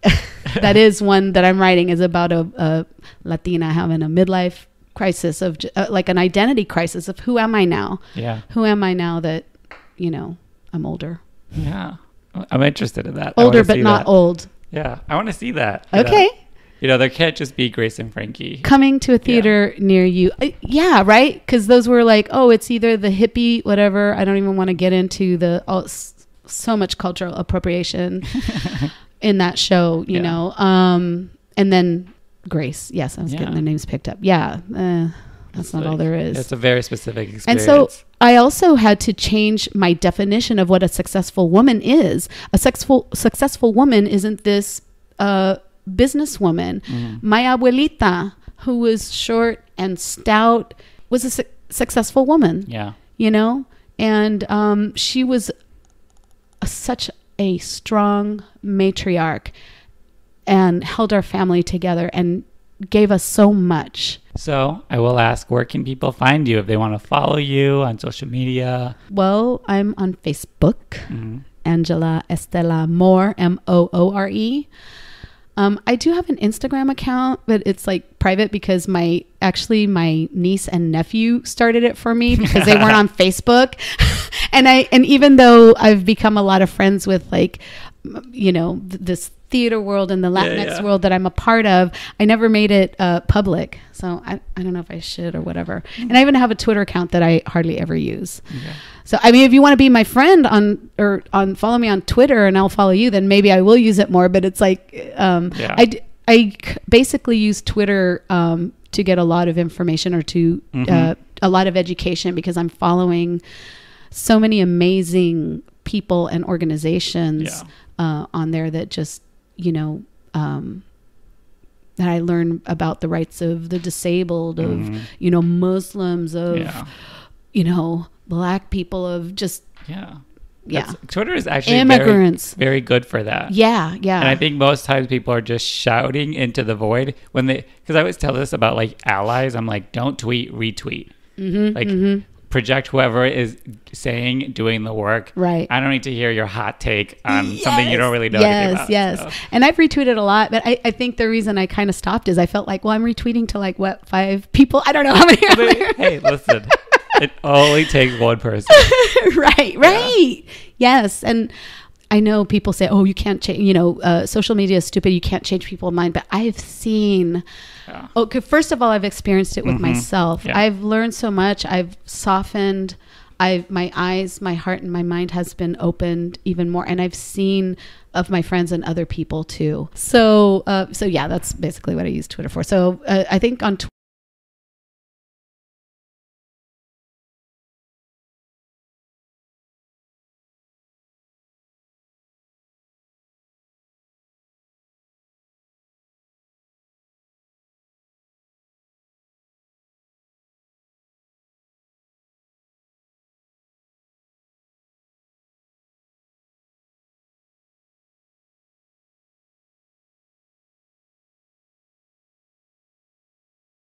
That is one that I'm writing, is about a Latina having a midlife crisis of like an identity crisis of who am I now?
Yeah.
Who am I now that, I'm older?
Yeah. I'm interested in that.
Older, but not old.
Yeah. I want to see that.
Okay.
There can't just be Grace and Frankie.
Coming to a theater near you. Yeah, right? Because those were like, oh, it's either the hippie, whatever. I don't even want to get into so much cultural appropriation in that show, you know. And then Grace. Yes, I was getting the names picked up. Yeah. That's not all there is.
It's a very specific experience.
And so I also had to change my definition of what a successful woman is. A successful woman isn't this businesswoman. My abuelita, who was short and stout, was a successful woman.
Yeah.
And she was such a strong matriarch and held our family together and gave us so much.
So I will ask, where can people find you if they want to follow you on social media?
Well, I'm on Facebook, Angela Estela Moore, Moore. I do have an Instagram account, but it's like private because my niece and nephew started it for me because they weren't on Facebook. And even though I've become a lot of friends with this theater world and the Latinx world that I'm a part of, I never made it public. So I don't know if I should or whatever. And I even have a Twitter account that I hardly ever use. Okay. So, I mean, if you want to be my friend follow me on Twitter and I'll follow you, then maybe I will use it more. But it's like, I basically use Twitter to get a lot of information or to a lot of education because I'm following so many amazing people and organizations on there that just, that I learn about the rights of the disabled, of, Muslims, of, Black people, of just,
Twitter is actually
immigrants.
Very, very good for that. Yeah. And I think most times people are just shouting into the void because I always tell this about like allies. I'm like, don't tweet, retweet. Project whoever is doing the work. Right. I don't need to hear your hot take on something you don't really know anything about. Yes. So.
And I've retweeted a lot, but I think the reason I kind of stopped is I felt like, well, I'm retweeting to 5 people. I don't know how many.
Hey, listen, it only takes one person. Right.
Yeah. Yes. And I know people say, oh, you can't change, social media is stupid. You can't change people's mind. But I've seen, first of all, I've experienced it with myself. Yeah. I've learned so much. I've softened. My eyes, my heart, and my mind has been opened even more. And I've seen of my friends and other people too. So yeah, that's basically what I use Twitter for. So I think on Twitter,